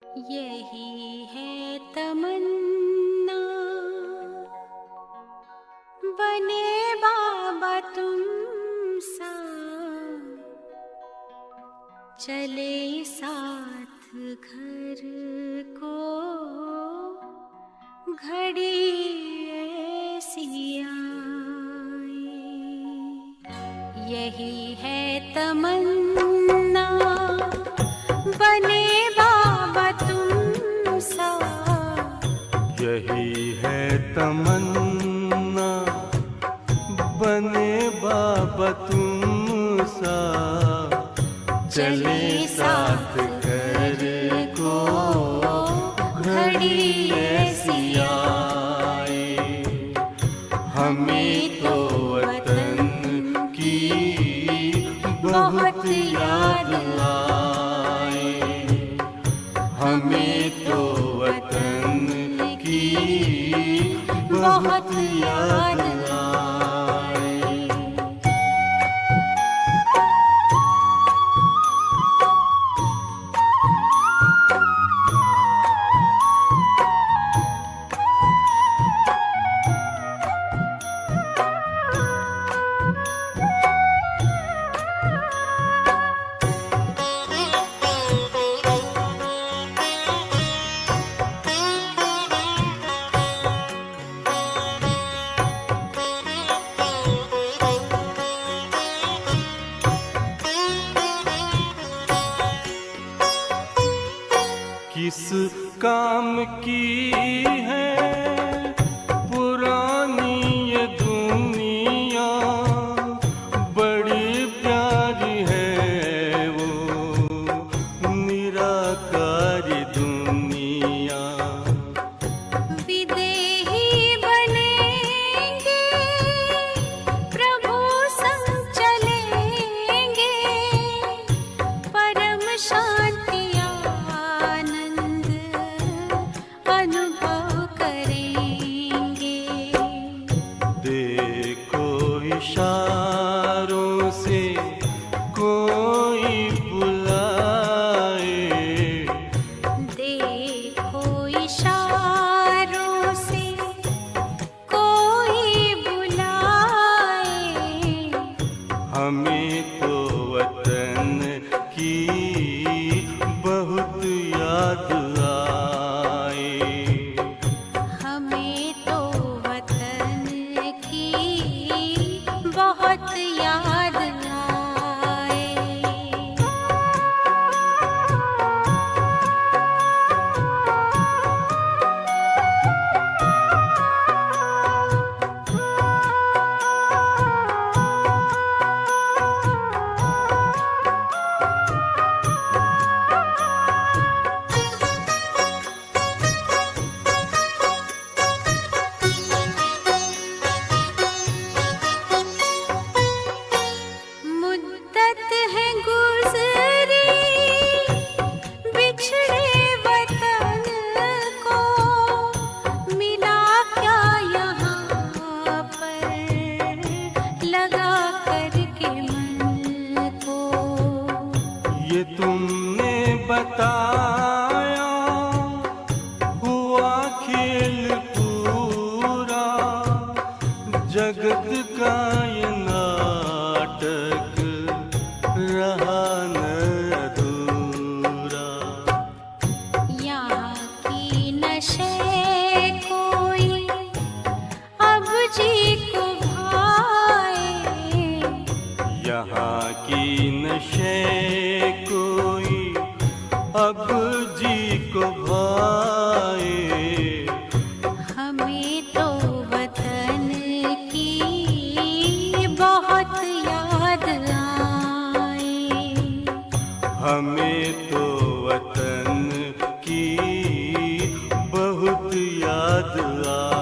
यही है तमन्ना, बने बाबा तुम सा, चले साथ घर को घड़ी ऐसी आए। यही है तमन्ना, बने बाबा तुम सा। यही है तमन्ना, बने बाबा तुम सा, चले साथ घर को घड़ी ऐसी आए। हमें तो वतन की बहुत याद आए, हमें तो वतन की बहुत याद आए। किस काम की है पुरानी ये दुनिया, बड़ी प्यारी है वो निराकारी दुनिया। विदेही बनेंगे, प्रभु संग चलेंगे, परम शांति अनुभव करेंगे। देखो इशारों से कोई बुलाए, देखो इशारों से कोई बुलाए। हमें तो वतन की बहुत याद आए, हमें तो वतन की बहुत याद आए। मुद्दत है गुज़री बिछड़े वतन को, मिला क्या यहाँ पर लगा करके मन को। ये तुमने बताया हुआ खेल पूरा, जगत का ये नाटक रहा न अधूरा। यहाँ की नशे कोई अब जी को भाए, यहाँ की नशे कोई अब जी को भाए। हमें तो वतन की बहुत याद आए। हमें तो वतन की बहुत याद आए।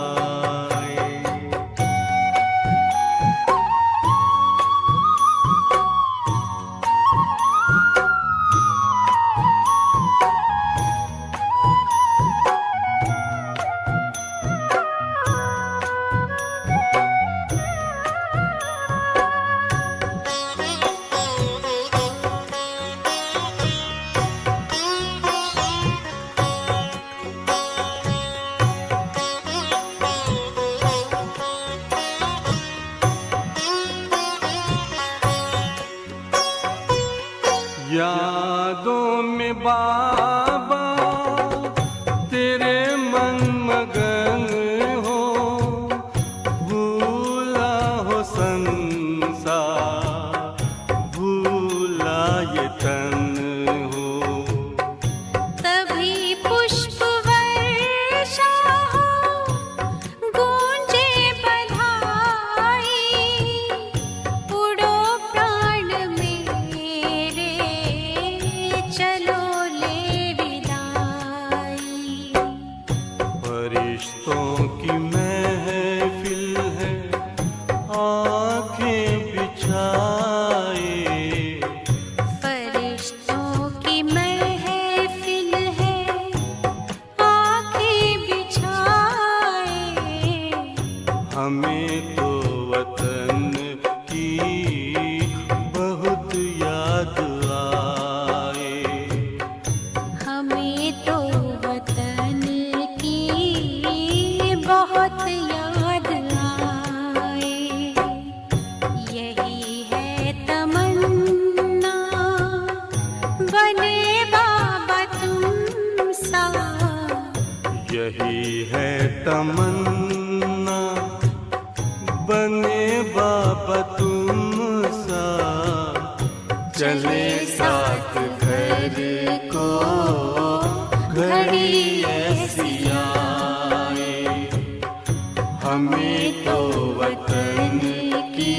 यही है तमन्ना, बने बाबा तुम सा, चले साथ घर को घड़ी ऐसी आए। हमें तो वतन की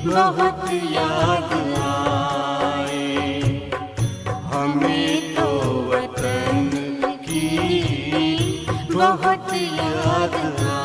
बहुत याद आए, हमें तो वतन की बहुत याद आए।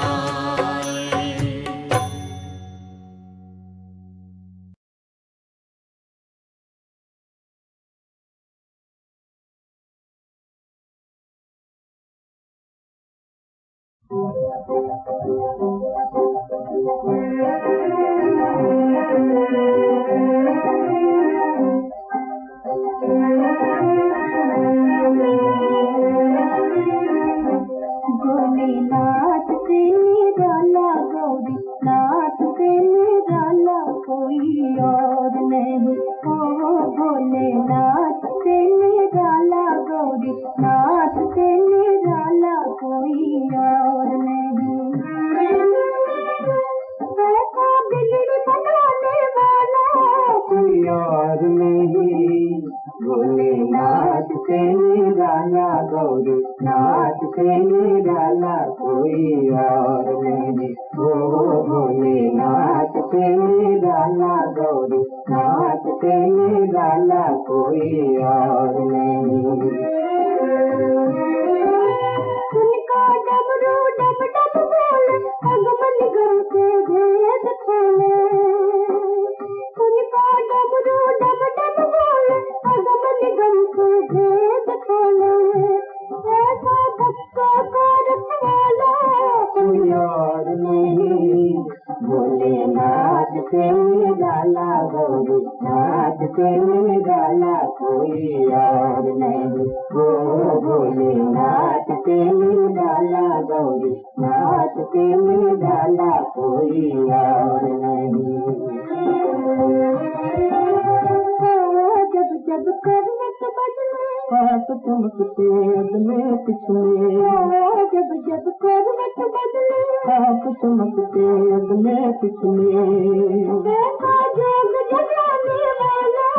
भोलेनाथ से निराला गौरी नाथ से निराला कोई और नहीं। ओ भोलेनाथ से निराला गौरी नाथ से निराला कोई और नहीं। ऐसा बिगड़ बनाने वाला कोई और नहीं। भोलेनाथ से निराला गौरी नाथ से निराला कोई और नहीं। ओ भोलेनाथ से निराला गौरी नाथ से निराला कोई और नहीं। उनका डमरू डम डम बोले अगमन गम से भेद खोले। उनका डमरू डम डम बोले अगमन गम से भेद खोले। ऐसा भक्तों का रखवाला कोई और नहीं। भोलेनाथ से निराला गौरी नाथ से निराला कोई और नहीं। ओ भोलेनाथ से निराला गौरी नाथ से निराला कोई और नहीं। जब जब करवट बदले हाथ चमकते अगले पिछले। जब जब करवट बदले हाथ चमकते अगले पिछले। देखा जोग जगाने वाला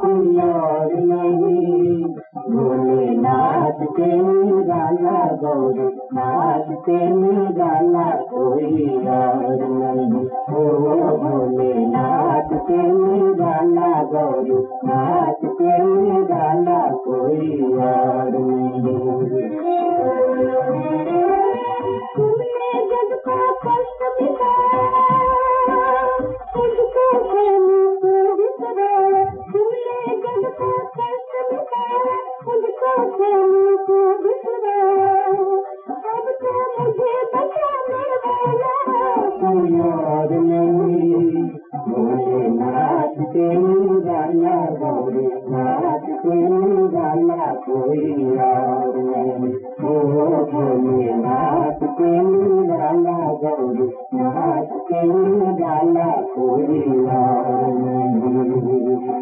कोई और नहीं। भोलेनाथ से निराला गौरी नाथ से निराला कोई और नहीं। ओ भोलेनाथ से निराला गौरी नाथ से निराला कोई और नहीं। तुमने जग का कष्ट मिटाया तुझको प्रेमी को बिसराया। तुमने जग का कष्ट मिटाया तुझको प्रेमी को बिसराया। अब तो मुझे बचाने वाला कोई और नहीं। भोलेनाथ से निराला गौरी नाथ से निराला कोई और नहीं। ओ भोलेनाथ से निराला गौरी नाथ से निराला कोई और नहीं।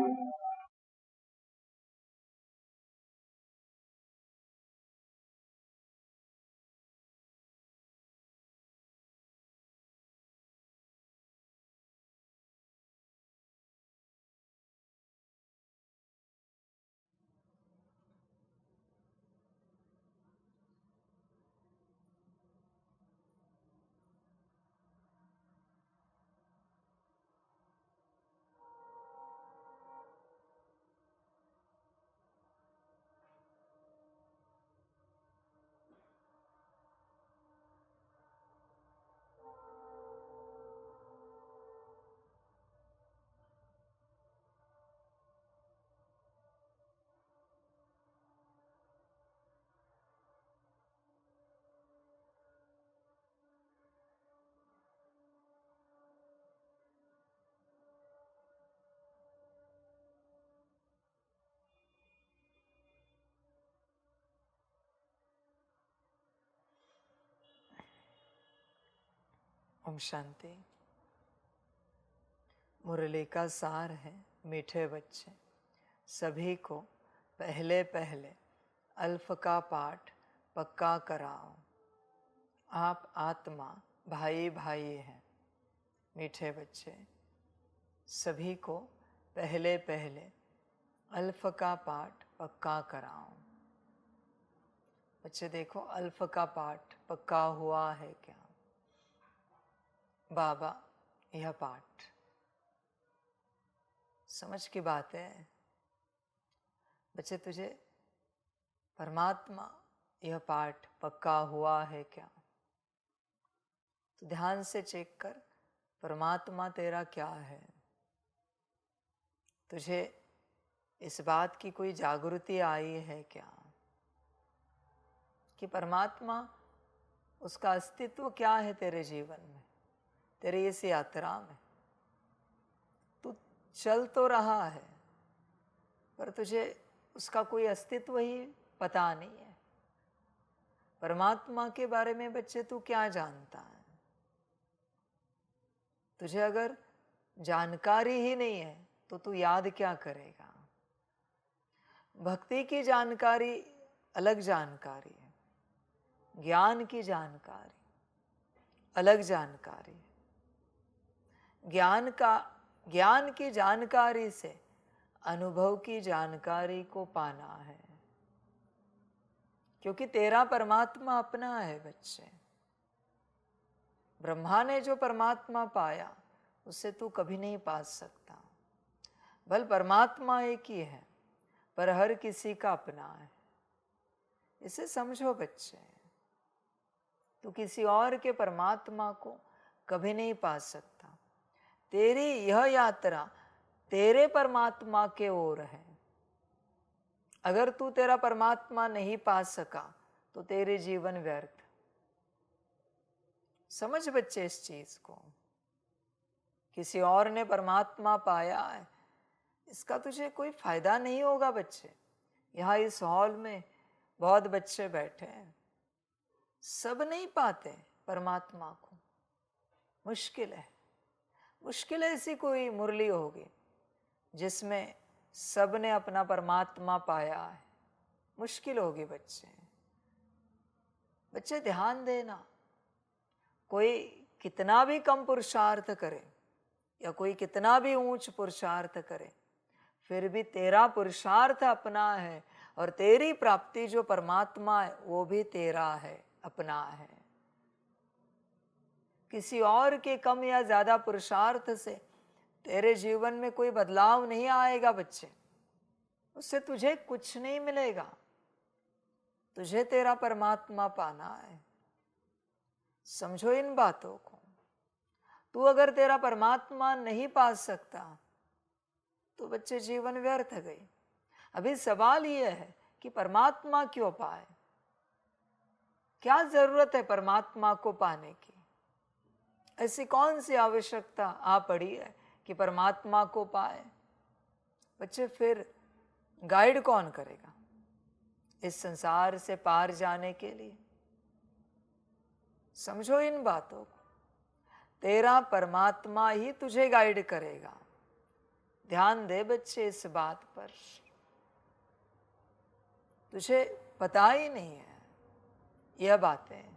ओम शांति। मुरली का सार है मीठे बच्चे, सभी को पहले पहले अल्फ का पाठ पक्का कराओ। आप आत्मा भाई भाई हैं। मीठे बच्चे, सभी को पहले पहले अल्फ का पाठ पक्का कराओ। बच्चे देखो, अल्फ का पाठ पक्का हुआ है क्या? बाबा, यह पाठ समझ की बात है। बच्चे, तुझे परमात्मा यह पाठ पक्का हुआ है क्या? तो ध्यान से चेक कर, परमात्मा तेरा क्या है। तुझे इस बात की कोई जागृति आई है क्या कि परमात्मा, उसका अस्तित्व क्या है तेरे जीवन में, तेरी इस यात्रा में? तू चल तो रहा है, पर तुझे उसका कोई अस्तित्व ही पता नहीं है। परमात्मा के बारे में बच्चे तू क्या जानता है? तुझे अगर जानकारी ही नहीं है तो तू याद क्या करेगा? भक्ति की जानकारी अलग जानकारी है, ज्ञान की जानकारी अलग जानकारी है। ज्ञान की जानकारी से अनुभव की जानकारी को पाना है, क्योंकि तेरा परमात्मा अपना है बच्चे। ब्रह्मा ने जो परमात्मा पाया उसे तू कभी नहीं पा सकता। बल परमात्मा एक ही है, पर हर किसी का अपना है। इसे समझो बच्चे, तू किसी और के परमात्मा को कभी नहीं पा सकता। तेरी यह यात्रा तेरे परमात्मा के ओर है। अगर तू तेरा परमात्मा नहीं पा सका तो तेरे जीवन व्यर्थ। समझ बच्चे इस चीज को, किसी और ने परमात्मा पाया है, इसका तुझे कोई फायदा नहीं होगा बच्चे। यहाँ इस हॉल में बहुत बच्चे बैठे हैं, सब नहीं पाते परमात्मा को। मुश्किल है, मुश्किल ऐसी कोई मुरली होगी जिसमें सब ने अपना परमात्मा पाया है। मुश्किल होगी बच्चे। बच्चे ध्यान देना, कोई कितना भी कम पुरुषार्थ करे या कोई कितना भी ऊंच पुरुषार्थ करे, फिर भी तेरा पुरुषार्थ अपना है और तेरी प्राप्ति जो परमात्मा है वो भी तेरा है, अपना है। किसी और के कम या ज्यादा पुरुषार्थ से तेरे जीवन में कोई बदलाव नहीं आएगा बच्चे। उससे तुझे कुछ नहीं मिलेगा। तुझे तेरा परमात्मा पाना है। समझो इन बातों को। तू अगर तेरा परमात्मा नहीं पा सकता तो बच्चे जीवन व्यर्थ गई। अभी सवाल यह है कि परमात्मा क्यों पाए? क्या जरूरत है परमात्मा को पाने की? ऐसी कौन सी आवश्यकता आ पड़ी है कि परमात्मा को पाए? बच्चे, फिर गाइड कौन करेगा इस संसार से पार जाने के लिए? समझो इन बातों को। तेरा परमात्मा ही तुझे गाइड करेगा। ध्यान दे बच्चे इस बात पर। तुझे पता ही नहीं है यह बातें।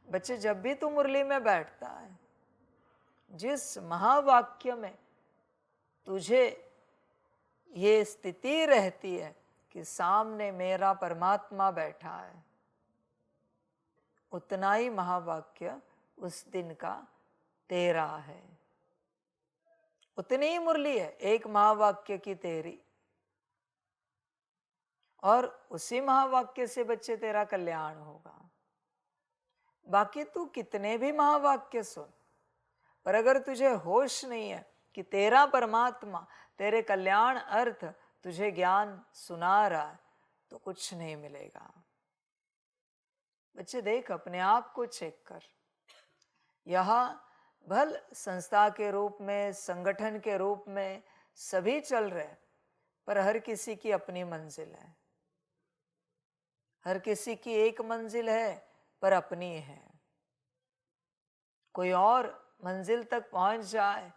बच्चे, जब भी तू मुरली में बैठता है, जिस महावाक्य में तुझे ये स्थिति रहती है कि सामने मेरा परमात्मा बैठा है, उतना ही महावाक्य उस दिन का तेरा है। उतनी ही मुरली है एक महावाक्य की तेरी, और उसी महावाक्य से बच्चे तेरा कल्याण होगा। बाकी तू कितने भी महावाक्य सुन, पर अगर तुझे होश नहीं है कि तेरा परमात्मा तेरे कल्याण अर्थ तुझे ज्ञान सुना रहा है, तो कुछ नहीं मिलेगा। बच्चे देख, अपने आप को चेक कर। यहाँ भल संस्था के रूप में, संगठन के रूप में सभी चल रहे, पर हर किसी की अपनी मंजिल है। हर किसी की एक मंजिल है, पर अपनी है। कोई और मंजिल तक पहुंच जाए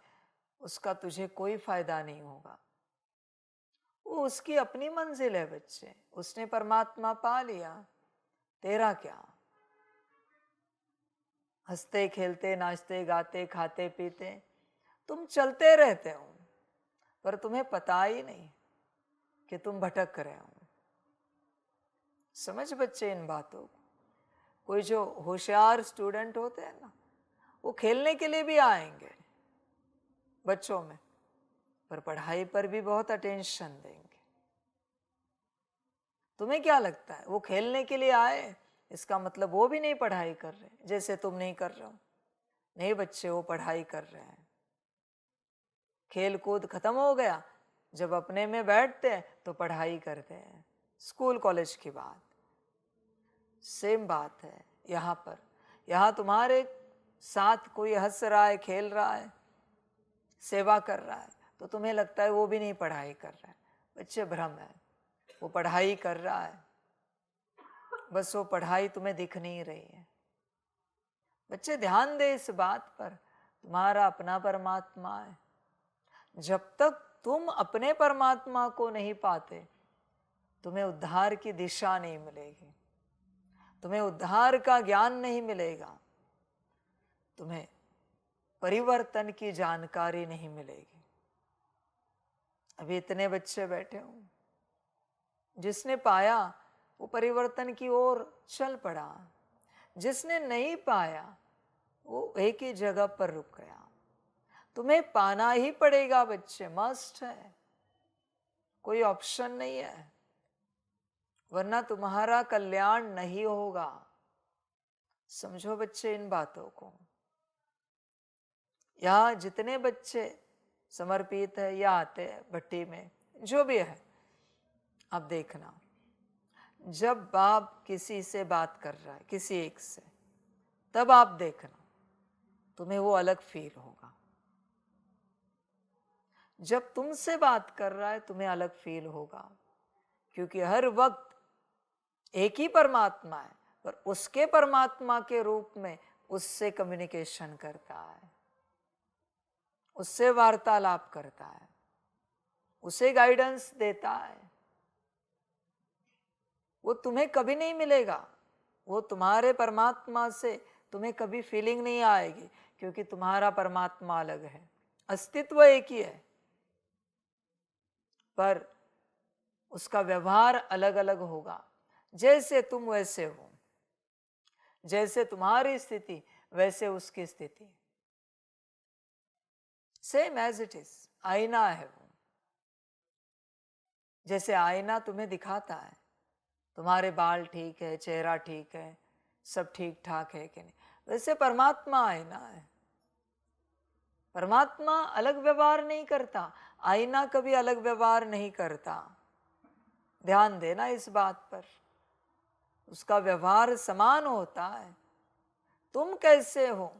उसका तुझे कोई फायदा नहीं होगा। वो उसकी अपनी मंजिल है बच्चे। उसने परमात्मा पा लिया, तेरा क्या? हंसते खेलते नाचते गाते खाते पीते तुम चलते रहते हो, पर तुम्हें पता ही नहीं कि तुम भटक रहे हो। समझ बच्चे इन बातों को। कोई जो होशियार स्टूडेंट होते हैं ना, वो खेलने के लिए भी आएंगे बच्चों में, पर पढ़ाई पर भी बहुत अटेंशन देंगे। तुम्हें क्या लगता है वो खेलने के लिए आए, इसका मतलब वो भी नहीं पढ़ाई कर रहे जैसे तुम नहीं कर रहे हो? नहीं बच्चे, वो पढ़ाई कर रहे हैं। खेल कूद खत्म हो गया, जब अपने में बैठते हैं तो पढ़ाई करते हैं। स्कूल कॉलेज की बात सेम बात है यहाँ पर। यहाँ तुम्हारे साथ कोई हंस रहा है, खेल रहा है, सेवा कर रहा है, तो तुम्हें लगता है वो भी नहीं पढ़ाई कर रहा है। बच्चे भ्रम है, वो पढ़ाई कर रहा है, बस वो पढ़ाई तुम्हें दिख नहीं रही है। बच्चे ध्यान दे इस बात पर, तुम्हारा अपना परमात्मा है। जब तक तुम अपने परमात्मा को नहीं पाते, तुम्हें उद्धार की दिशा नहीं मिलेगी, तुम्हें उद्धार का ज्ञान नहीं मिलेगा, तुम्हें परिवर्तन की जानकारी नहीं मिलेगी। अभी इतने बच्चे बैठे हों, जिसने पाया वो परिवर्तन की ओर चल पड़ा, जिसने नहीं पाया वो एक ही जगह पर रुक गया। तुम्हें पाना ही पड़ेगा बच्चे, मस्ट है, कोई ऑप्शन नहीं है, वरना तुम्हारा कल्याण नहीं होगा। समझो बच्चे इन बातों को। यहाँ जितने बच्चे समर्पित है या आते हैं भट्टी में, जो भी है, आप देखना, जब बाप किसी से बात कर रहा है, किसी एक से, तब आप देखना तुम्हें वो अलग फील होगा। जब तुमसे बात कर रहा है तुम्हें अलग फील होगा, क्योंकि हर वक्त एक ही परमात्मा है, पर उसके परमात्मा के रूप में उससे कम्युनिकेशन करता है, उससे वार्तालाप करता है, उसे गाइडेंस देता है। वो तुम्हें कभी नहीं मिलेगा, वो तुम्हारे परमात्मा से तुम्हें कभी फीलिंग नहीं आएगी, क्योंकि तुम्हारा परमात्मा अलग है, अस्तित्व एक ही है, पर उसका व्यवहार अलग अलग होगा। जैसे तुम वैसे हो, जैसे तुम्हारी स्थिति वैसे उसकी स्थिति, सेम एज इट इज। आईना है वो, जैसे आईना तुम्हें दिखाता है तुम्हारे बाल ठीक है, चेहरा ठीक है, सब ठीक ठाक है कि नहीं, वैसे परमात्मा आईना है। परमात्मा अलग व्यवहार नहीं करता, आईना कभी अलग व्यवहार नहीं करता। ध्यान देना इस बात पर, उसका व्यवहार समान होता है। तुम कैसे हो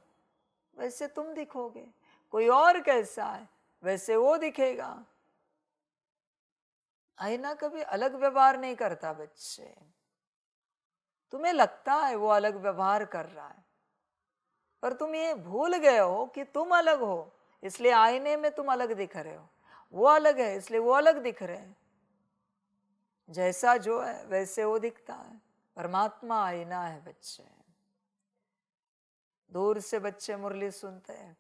वैसे तुम दिखोगे, कोई और कैसा है वैसे वो दिखेगा। आईना कभी अलग व्यवहार नहीं करता बच्चे। तुम्हें लगता है वो अलग व्यवहार कर रहा है, पर तुम ये भूल गए हो कि तुम अलग हो, इसलिए आईने में तुम अलग दिख रहे हो। वो अलग है इसलिए वो अलग दिख रहे हैं। जैसा जो है वैसे वो दिखता है। परमात्मा आईना है बच्चे। दूर से बच्चे मुरली सुनते हैं,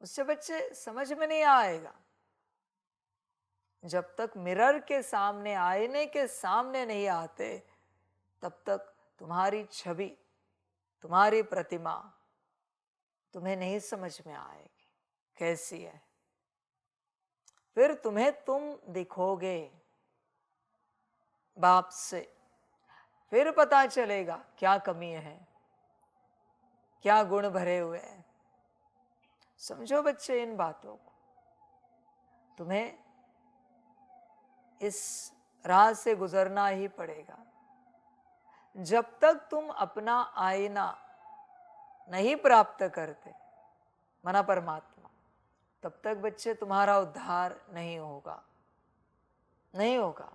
उससे बच्चे समझ में नहीं आएगा। जब तक मिरर के सामने, आईने के सामने नहीं आते, तब तक तुम्हारी छवि, तुम्हारी प्रतिमा तुम्हें नहीं समझ में आएगी कैसी है। फिर तुम्हें तुम दिखोगे बाप से, फिर पता चलेगा क्या कमी है, क्या गुण भरे हुए हैं। समझो बच्चे इन बातों को। तुम्हें इस राह से गुजरना ही पड़ेगा। जब तक तुम अपना आईना नहीं प्राप्त करते, मना परमात्मा, तब तक बच्चे तुम्हारा उद्धार नहीं होगा, नहीं होगा।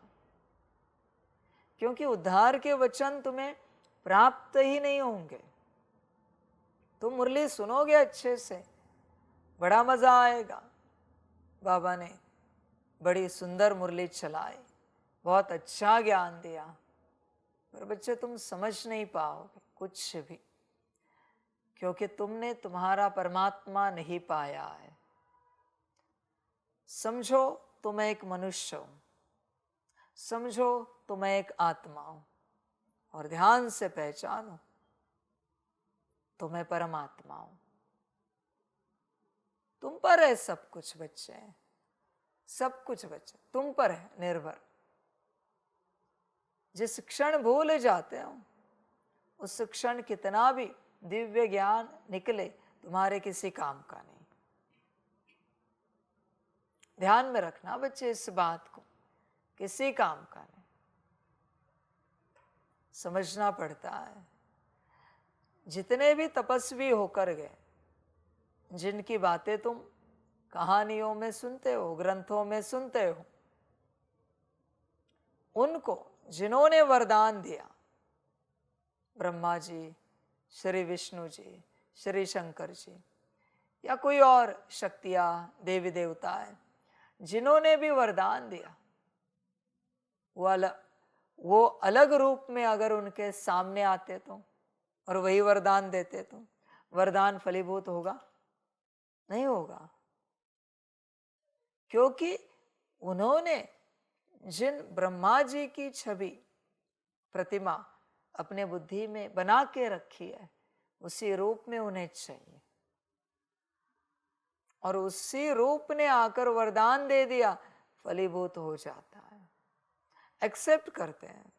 क्योंकि उद्धार के वचन तुम्हें प्राप्त ही नहीं होंगे। तुम मुरली सुनोगे अच्छे से, बड़ा मजा आएगा। बाबा ने बड़ी सुंदर मुरली चलाई, बहुत अच्छा ज्ञान दिया, पर बच्चे तुम समझ नहीं पाओगे कुछ भी, क्योंकि तुमने तुम्हारा परमात्मा नहीं पाया है। समझो तुम एक मनुष्य हो, समझो तुम एक आत्मा हो, और ध्यान से पहचानो तुम्हें परमात्मा हो। तुम पर है सब कुछ बच्चे, सब कुछ बच्चे तुम पर है निर्भर। जिस क्षण भूल जाते हो उस क्षण कितना भी दिव्य ज्ञान निकले तुम्हारे किसी काम का नहीं। ध्यान में रखना बच्चे इस बात को, किसी काम का नहीं। समझना पड़ता है। जितने भी तपस्वी होकर गए, जिनकी बातें तुम कहानियों में सुनते हो, ग्रंथों में सुनते हो, उनको जिन्होंने वरदान दिया, ब्रह्मा जी, श्री विष्णु जी, श्री शंकर जी, या कोई और शक्तियां, देवी देवताएं, जिन्होंने भी वरदान दिया, वो अलग रूप में अगर उनके सामने आते तो और वही वरदान देते तो वरदान फलीभूत होगा? नहीं होगा। क्योंकि उन्होंने जिन ब्रह्मा जी की छवि, प्रतिमा अपने बुद्धि में बना के रखी है, उसी रूप में उन्हें चाहिए, और उसी रूप ने आकर वरदान दे दिया, फलीभूत हो जाता है। एक्सेप्ट करते हैं।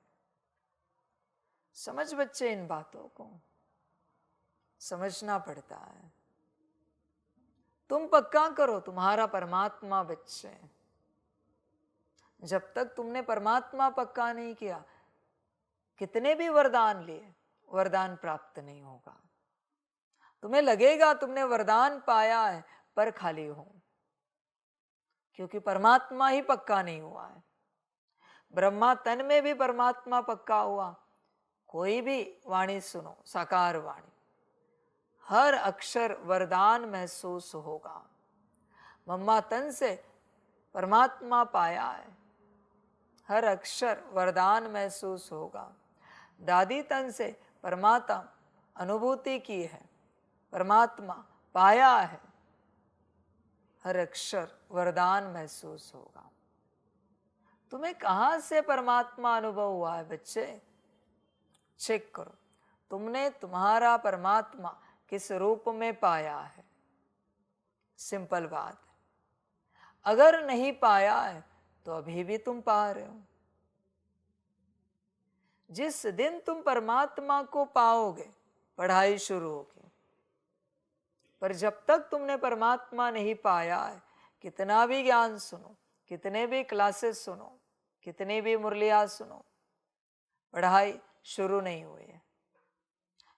समझ बच्चे इन बातों को, समझना पड़ता है। तुम पक्का करो तुम्हारा परमात्मा बच्चे। जब तक तुमने परमात्मा पक्का नहीं किया, कितने भी वरदान लिए, वरदान प्राप्त नहीं होगा। तुम्हें लगेगा तुमने वरदान पाया है, पर खाली हो, क्योंकि परमात्मा ही पक्का नहीं हुआ है। ब्रह्मा तन में भी परमात्मा पक्का हुआ। कोई भी वाणी सुनो, साकार वाणी, हर अक्षर वरदान महसूस होगा। मम्मा तन से परमात्मा पाया है, हर अक्षर वरदान महसूस होगा। दादी तन से परमात्मा अनुभूति की है, परमात्मा पाया है, हर अक्षर वरदान महसूस होगा। तुम्हें कहां से परमात्मा अनुभव हुआ है बच्चे? चेक करो, तुमने तुम्हारा परमात्मा किस रूप में पाया है? सिंपल बात है। अगर नहीं पाया है तो अभी भी तुम पा रहे हो। जिस दिन तुम परमात्मा को पाओगे, पढ़ाई शुरू होगी। पर जब तक तुमने परमात्मा नहीं पाया है, कितना भी ज्ञान सुनो, कितने भी क्लासेस सुनो, कितनी भी मुरलियां सुनो, पढ़ाई शुरू नहीं हुई है,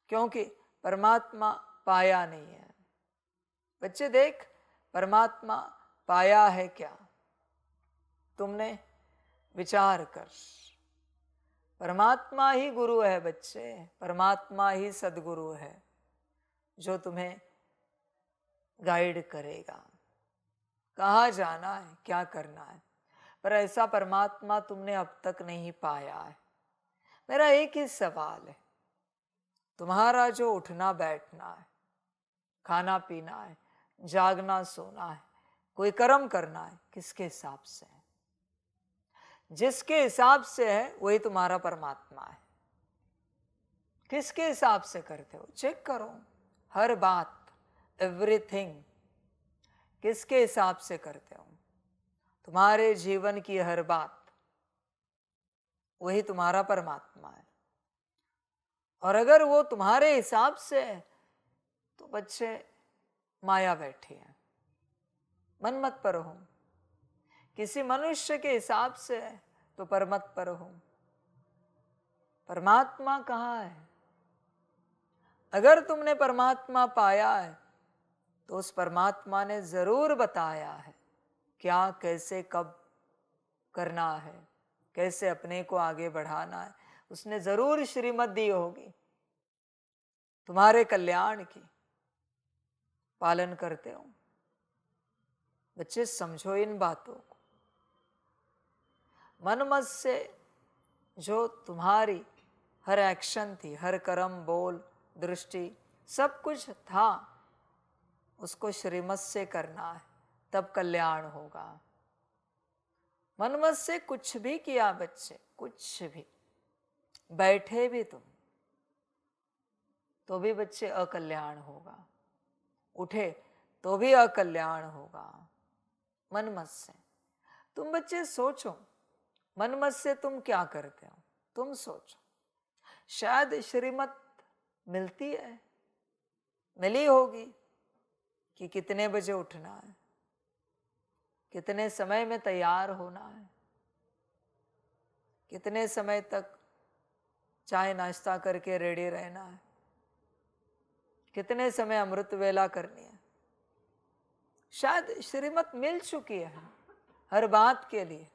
क्योंकि परमात्मा पाया नहीं है। बच्चे देख, परमात्मा पाया है क्या? तुमने विचार कर। परमात्मा ही गुरु है बच्चे, परमात्मा ही सदगुरु है, जो तुम्हें गाइड करेगा, कहाँ जाना है, क्या करना है। पर ऐसा परमात्मा तुमने अब तक नहीं पाया है। मेरा एक ही सवाल है, तुम्हारा जो उठना बैठना है, खाना पीना है, जागना सोना है, कोई कर्म करना है, किसके हिसाब से है? जिसके हिसाब से है वही तुम्हारा परमात्मा है। किसके हिसाब से करते हो? चेक करो, हर बात, एवरीथिंग किसके हिसाब से करते हो? तुम्हारे जीवन की हर बात, वही तुम्हारा परमात्मा है। और अगर वो तुम्हारे हिसाब से है तो बच्चे माया बैठी है, मन मत पर हो। किसी मनुष्य के हिसाब से है तो परमत पर हो। परमात्मा कहाँ है? अगर तुमने परमात्मा पाया है तो उस परमात्मा ने जरूर बताया है क्या, कैसे, कब करना है, कैसे अपने को आगे बढ़ाना है। उसने जरूर श्रीमत दी होगी तुम्हारे कल्याण की। पालन करते हो बच्चे? समझो इन बातों को। मन मत से जो तुम्हारी हर एक्शन थी, हर कर्म, बोल, दृष्टि, सब कुछ था, उसको श्रीमत से करना है, तब कल्याण होगा। मनमत से कुछ भी किया बच्चे, कुछ भी, बैठे भी तुम तो भी बच्चे अकल्याण होगा, उठे तो भी अकल्याण होगा। मनमत से तुम बच्चे सोचो, मनमत से तुम क्या करते हो, तुम सोचो। शायद श्रीमत मिलती है, मिली होगी कि कितने बजे उठना है, कितने समय में तैयार होना है, कितने समय तक चाय नाश्ता करके रेडी रहना है, कितने समय अमृत वेला करनी है। शायद श्रीमत मिल चुकी है हर बात के लिए,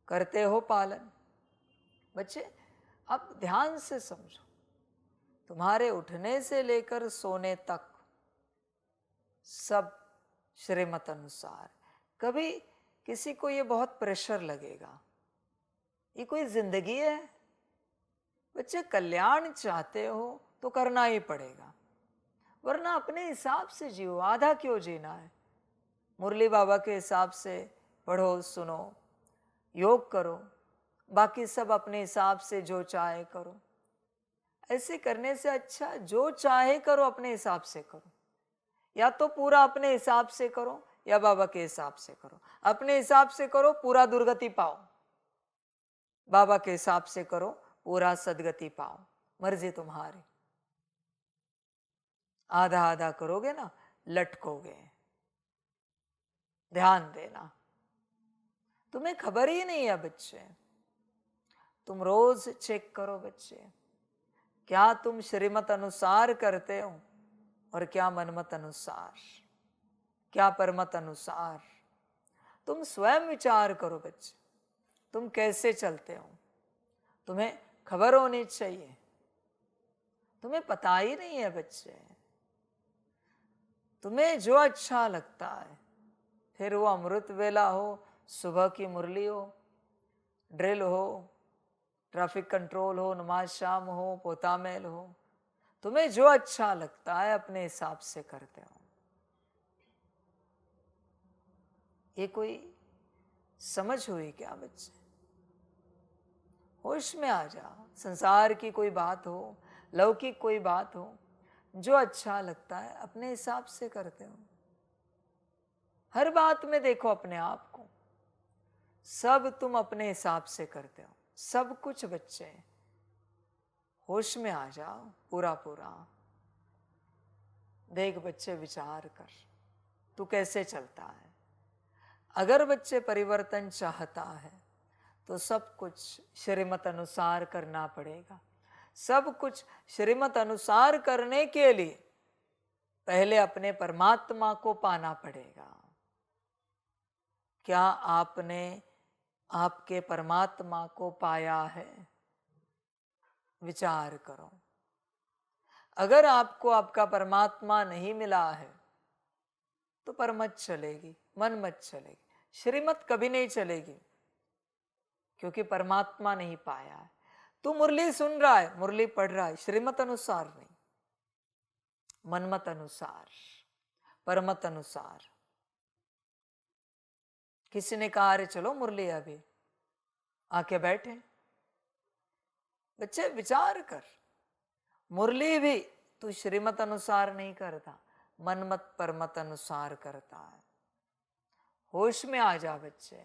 करते हो पालन। बच्चे अब ध्यान से समझो, तुम्हारे उठने से लेकर सोने तक सब श्रीमत अनुसार। कभी किसी को ये बहुत प्रेशर लगेगा, ये कोई जिंदगी है? बच्चे कल्याण चाहते हो तो करना ही पड़ेगा, वरना अपने हिसाब से जियो। आधा क्यों जीना है? मुरली बाबा के हिसाब से पढ़ो, सुनो, योग करो, बाकी सब अपने हिसाब से जो चाहे करो। ऐसे करने से अच्छा जो चाहे करो अपने हिसाब से करो, या तो पूरा अपने हिसाब से करो या बाबा के हिसाब से करो। अपने हिसाब से करो, पूरा दुर्गति पाओ, बाबा के हिसाब से करो, पूरा सदगति पाओ। मर्जी तुम्हारी। आधा आधा करोगे ना, लटकोगे। ध्यान देना, तुम्हें खबर ही नहीं है बच्चे। तुम रोज चेक करो बच्चे, क्या तुम श्रीमत अनुसार करते हो और क्या मनमत अनुसार, क्या परमत अनुसार। तुम स्वयं विचार करो बच्चे, तुम कैसे चलते हो, तुम्हें खबर होनी चाहिए। तुम्हें पता ही नहीं है बच्चे, तुम्हें जो अच्छा लगता है, फिर वो अमृत वेला हो, सुबह की मुरली हो, ड्रिल हो, ट्रैफिक कंट्रोल हो, नमाज शाम हो, पोता मेल हो, तुम्हें जो अच्छा लगता है अपने हिसाब से करते हो। ये कोई समझ हुई क्या बच्चे? होश में आ जाओ। संसार की कोई बात हो, लौकिक कोई बात हो, जो अच्छा लगता है अपने हिसाब से करते हो। हर बात में देखो अपने आप को, सब तुम अपने हिसाब से करते हो, सब कुछ बच्चे। होश में आ जाओ पूरा पूरा। देख बच्चे, विचार कर तू कैसे चलता है। अगर बच्चे परिवर्तन चाहता है तो सब कुछ श्रीमत अनुसार करना पड़ेगा। सब कुछ श्रीमत अनुसार करने के लिए पहले अपने परमात्मा को पाना पड़ेगा। क्या आपने आपके परमात्मा को पाया है? विचार करो। अगर आपको आपका परमात्मा नहीं मिला है तो परमत चलेगी, मन मत चलेगी, श्रीमत कभी नहीं चलेगी, क्योंकि परमात्मा नहीं पाया है। तू मुरली सुन रहा है, मुरली पढ़ रहा है, श्रीमत अनुसार नहीं, मनमत अनुसार, परमत अनुसार। किसी ने कहा अरे चलो मुरली अभी आके बैठे। बच्चे विचार कर, मुरली भी तू श्रीमत अनुसार नहीं करता, मनमत परमत अनुसार करता है। होश में आ जा बच्चे,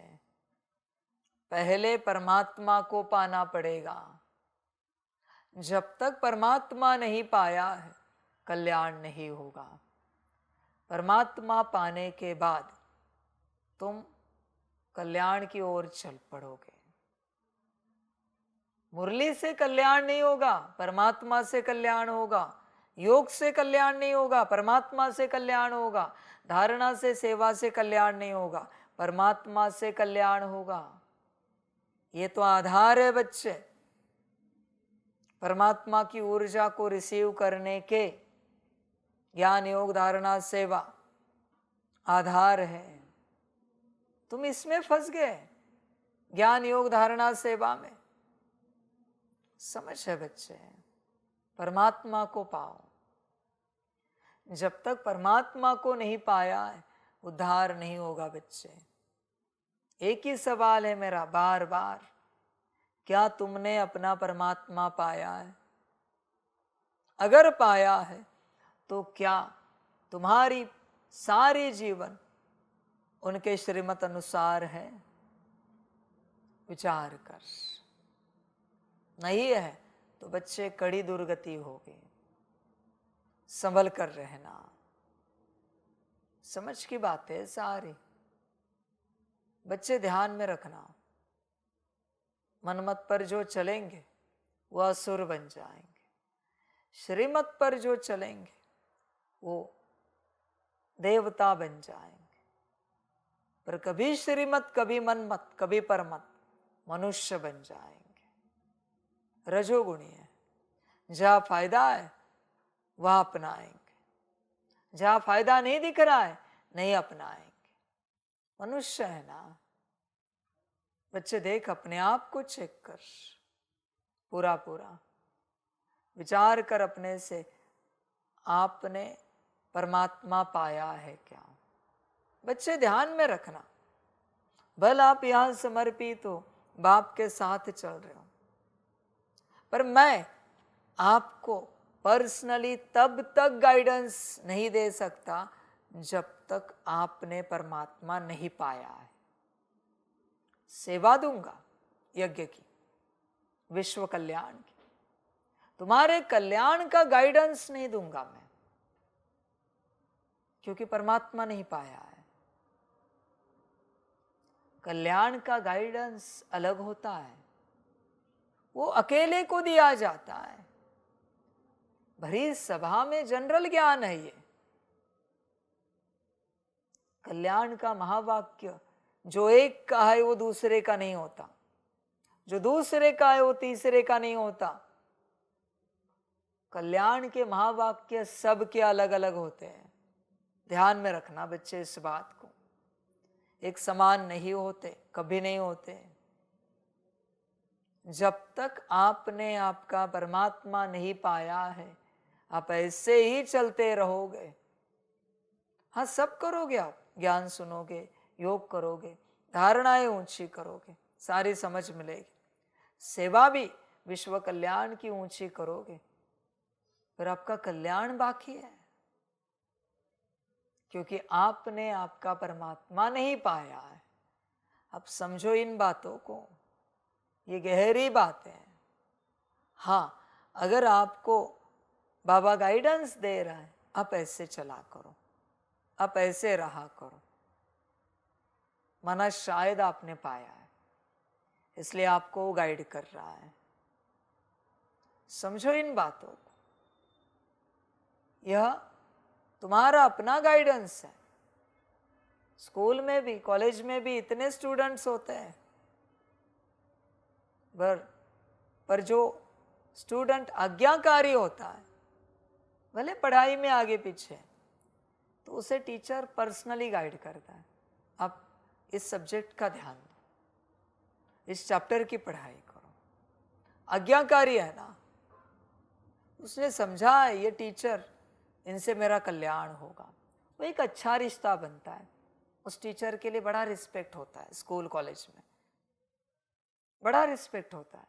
पहले परमात्मा को पाना पड़ेगा। जब तक परमात्मा नहीं पाया है कल्याण नहीं होगा। परमात्मा पाने के बाद तुम कल्याण की ओर चल पड़ोगे। मुरली से कल्याण नहीं होगा, परमात्मा से कल्याण होगा। योग से कल्याण नहीं होगा, परमात्मा से कल्याण होगा। धारणा से, सेवा से कल्याण नहीं होगा, परमात्मा से कल्याण होगा। ये तो आधार है बच्चे। परमात्मा की ऊर्जा को रिसीव करने के ज्ञान, योग, धारणा, सेवा आधार है। तुम इसमें फंस गए, ज्ञान, योग, धारणा, सेवा में। समझ है बच्चे, परमात्मा को पाओ। जब तक परमात्मा को नहीं पाया है, उद्धार नहीं होगा बच्चे। एक ही सवाल है मेरा बार बार, क्या तुमने अपना परमात्मा पाया है? अगर पाया है तो क्या तुम्हारी सारी जीवन उनके श्रीमत अनुसार है? विचार कर। नहीं है तो बच्चे कड़ी दुर्गति होगी, संभल कर रहना। समझ की बात है सारी, बच्चे ध्यान में रखना। मनमत पर जो चलेंगे वो असुर बन जाएंगे, श्रीमत पर जो चलेंगे वो देवता बन जाएंगे। पर कभी श्रीमत, कभी मनमत, कभी परमत, मनुष्य बन जाएंगे। रजोगुणी है, जहां फायदा है वह अपनाएंगे, जहां फायदा नहीं दिख रहा है नहीं अपनाएंगे। मनुष्य है ना बच्चे, देख अपने आप को चेक कर, पूरा पूरा विचार कर अपने से, आपने परमात्मा पाया है क्या? बच्चे ध्यान में रखना, भले आप यहां समर्पित हो, बाप के साथ चल रहे हो, पर मैं आपको पर्सनली तब तक गाइडेंस नहीं दे सकता जब तक आपने परमात्मा नहीं पाया है। सेवा दूंगा यज्ञ की, विश्व कल्याण की, तुम्हारे कल्याण का गाइडेंस नहीं दूंगा मैं, क्योंकि परमात्मा नहीं पाया है। कल्याण का गाइडेंस अलग होता है, वो अकेले को दिया जाता है। भरी सभा में जनरल ज्ञान है ये। कल्याण का महावाक्य जो एक का है वो दूसरे का नहीं होता, जो दूसरे का है वो तीसरे का नहीं होता। कल्याण के महावाक्य सबके अलग अलग होते हैं। ध्यान में रखना बच्चे इस बात को, एक समान नहीं होते, कभी नहीं होते। जब तक आपने आपका परमात्मा नहीं पाया है, आप ऐसे ही चलते रहोगे। हाँ, सब करोगे आप, ज्ञान सुनोगे, योग करोगे, धारणाएं ऊंची करोगे, सारी समझ मिलेगी, सेवा भी विश्व कल्याण की ऊंची करोगे, पर आपका कल्याण बाकी है, क्योंकि आपने आपका परमात्मा नहीं पाया है। अब समझो इन बातों को, ये गहरी बात है। हाँ, अगर आपको बाबा गाइडेंस दे रहा है, आप ऐसे चला करो, आप ऐसे रहा करो, मना शायद आपने पाया है, इसलिए आपको वो गाइड कर रहा है। समझो इन बातों को, यह तुम्हारा अपना गाइडेंस है। स्कूल में भी, कॉलेज में भी इतने स्टूडेंट्स होते हैं, पर जो स्टूडेंट आज्ञाकारी होता है, भले पढ़ाई में आगे पीछे, तो उसे टीचर पर्सनली गाइड करता है, आप इस सब्जेक्ट का ध्यान दो, इस चैप्टर की पढ़ाई करो। आज्ञाकारी है ना, उसने समझा है ये टीचर, इनसे मेरा कल्याण होगा, वो एक अच्छा रिश्ता बनता है। उस टीचर के लिए बड़ा रिस्पेक्ट होता है, स्कूल कॉलेज में बड़ा रिस्पेक्ट होता है।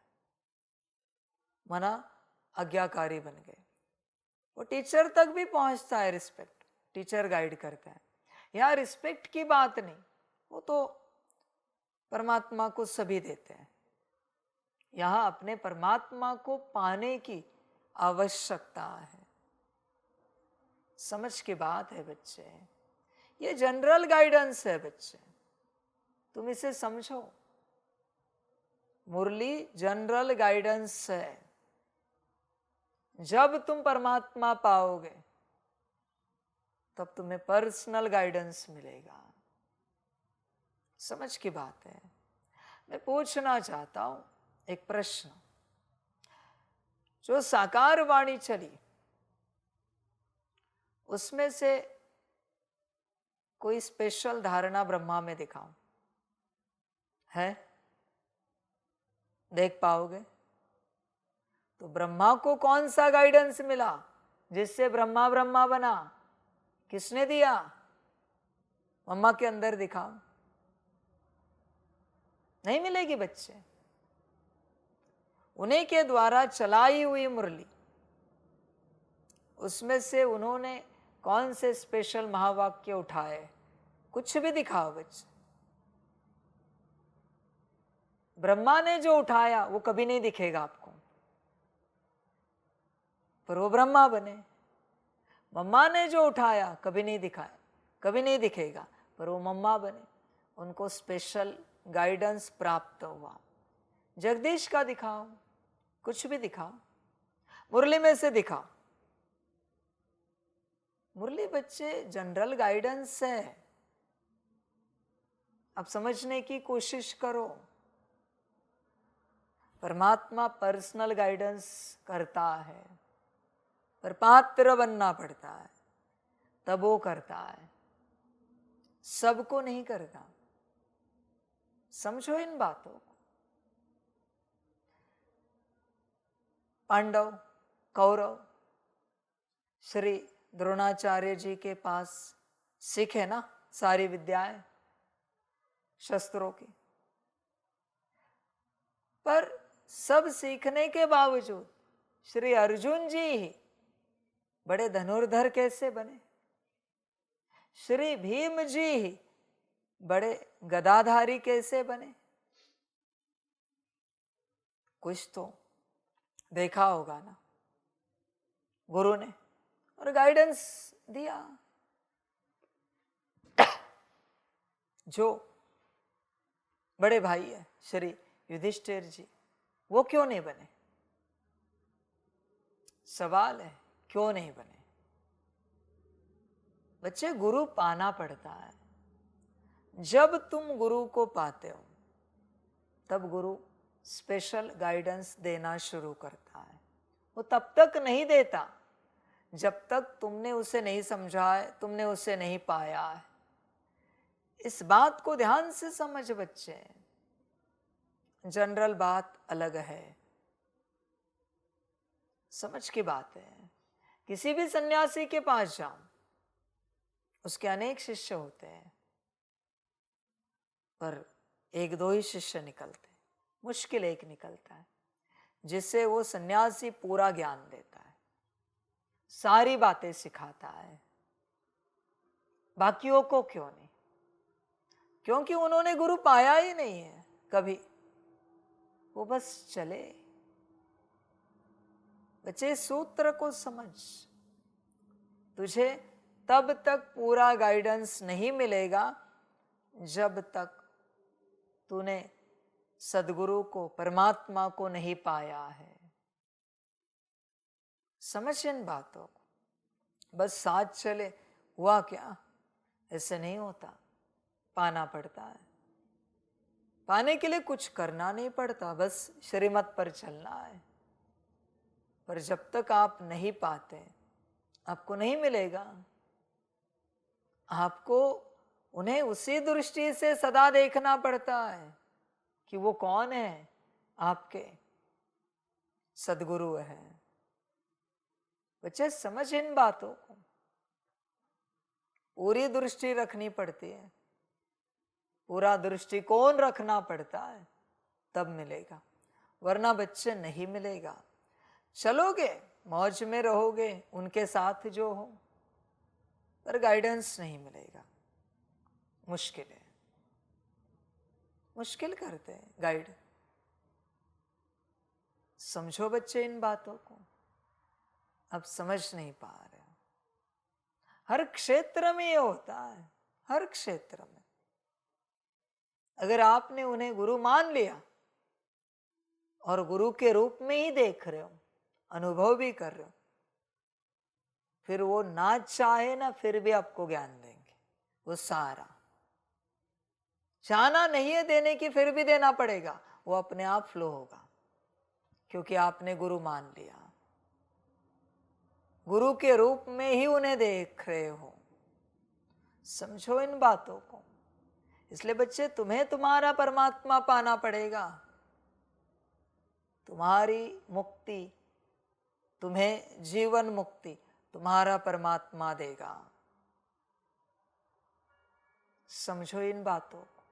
मना आज्ञाकारी बन गए, वो टीचर तक भी पहुंचता है रिस्पेक्ट, टीचर गाइड करता है। यहाँ रिस्पेक्ट की बात नहीं, वो तो परमात्मा को सभी देते हैं। यहाँ अपने परमात्मा को पाने की आवश्यकता है। समझ की बात है बच्चे, ये जनरल गाइडेंस है बच्चे, तुम इसे समझो। मुरली जनरल गाइडेंस है। जब तुम परमात्मा पाओगे तब तुम्हें पर्सनल गाइडेंस मिलेगा। समझ की बात है। मैं पूछना चाहता हूं एक प्रश्न, जो साकार वाणी चली उसमें से कोई स्पेशल धारणा ब्रह्मा में दिखाऊं, है? देख पाओगे? तो ब्रह्मा को कौन सा गाइडेंस मिला जिससे ब्रह्मा ब्रह्मा बना? किसने दिया? मम्मा के अंदर दिखाओ, नहीं मिलेगी बच्चे। उन्हीं के द्वारा चलाई हुई मुरली, उसमें से उन्होंने कौन से स्पेशल महावाक्य उठाए? कुछ भी दिखाओ बच्चे। ब्रह्मा ने जो उठाया वो कभी नहीं दिखेगा आपको, पर वो ब्रह्मा बने। मम्मा ने जो उठाया कभी नहीं दिखाया, कभी नहीं दिखेगा, पर वो मम्मा बने। उनको स्पेशल गाइडेंस प्राप्त हुआ। जगदीश का दिखाओ, कुछ भी दिखाओ, मुरली में से दिखाओ। मुरली बच्चे जनरल गाइडेंस है, अब समझने की कोशिश करो। परमात्मा पर्सनल गाइडेंस करता है, पर पात्र बनना पड़ता है, तब वो करता है, सबको नहीं करता। समझो इन बातों को। पांडव, कौरव श्री द्रोणाचार्य जी के पास सीखे ना सारी विद्याएं शस्त्रों की, पर सब सीखने के बावजूद श्री अर्जुन जी ही बड़े धनुर्धर कैसे बने? श्री भीम जी ही बड़े गदाधारी कैसे बने? कुछ तो देखा होगा ना गुरु ने, और गाइडेंस दिया। जो बड़े भाई है श्री युधिष्ठिर जी, वो क्यों नहीं बने? सवाल है, क्यों नहीं बने? बच्चे, गुरु पाना पड़ता है। जब तुम गुरु को पाते हो तब गुरु स्पेशल गाइडेंस देना शुरू करता है। वो तब तक नहीं देता जब तक तुमने उसे नहीं समझा है, तुमने उसे नहीं पाया है। इस बात को ध्यान से समझ बच्चे। जनरल बात अलग है, समझ की बात है। किसी भी सन्यासी के पास जाओ, उसके अनेक शिष्य होते हैं, पर एक दो ही शिष्य निकलते, मुश्किल एक निकलता है जिससे वो सन्यासी पूरा ज्ञान देता है, सारी बातें सिखाता है। बाकियों को क्यों नहीं? क्योंकि उन्होंने गुरु पाया ही नहीं है कभी, वो बस चले। बच्चे, सूत्र को समझ। तुझे तब तक पूरा गाइडेंस नहीं मिलेगा जब तक तूने सदगुरु को, परमात्मा को नहीं पाया है। समझ इन बातों को। बस साथ चले, हुआ क्या? ऐसे नहीं होता, पाना पड़ता है। पाने के लिए कुछ करना नहीं पड़ता, बस श्रीमत पर चलना है। पर जब तक आप नहीं पाते, आपको नहीं मिलेगा। आपको उन्हें उसी दृष्टि से सदा देखना पड़ता है कि वो कौन है? आपके सदगुरु है। बच्चे, समझ इन बातों को। पूरी दृष्टि रखनी पड़ती है, पूरा दृष्टिकोण रखना पड़ता है, तब मिलेगा, वरना बच्चे नहीं मिलेगा। चलोगे, मौज में रहोगे उनके साथ जो हो, पर गाइडेंस नहीं मिलेगा। मुश्किल है, मुश्किल करते हैं गाइड। समझो बच्चे इन बातों को। अब समझ नहीं पा रहे हो। हर क्षेत्र में ये होता है, हर क्षेत्र में। अगर आपने उन्हें गुरु मान लिया और गुरु के रूप में ही देख रहे हो, अनुभव भी कर रहे हो, फिर वो ना चाहे ना फिर भी आपको ज्ञान देंगे। वो सारा चाहना नहीं है देने की, फिर भी देना पड़ेगा। वो अपने आप फ्लो होगा, क्योंकि आपने गुरु मान लिया। गुरु के रूप में ही उन्हें देख रहे हो। समझो इन बातों को। इसलिए बच्चे, तुम्हें तुम्हारा परमात्मा पाना पड़ेगा। तुम्हारी मुक्ति तुम्हें जीवन मुक्ति तुम्हारा परमात्मा देगा। समझो इन बातों को।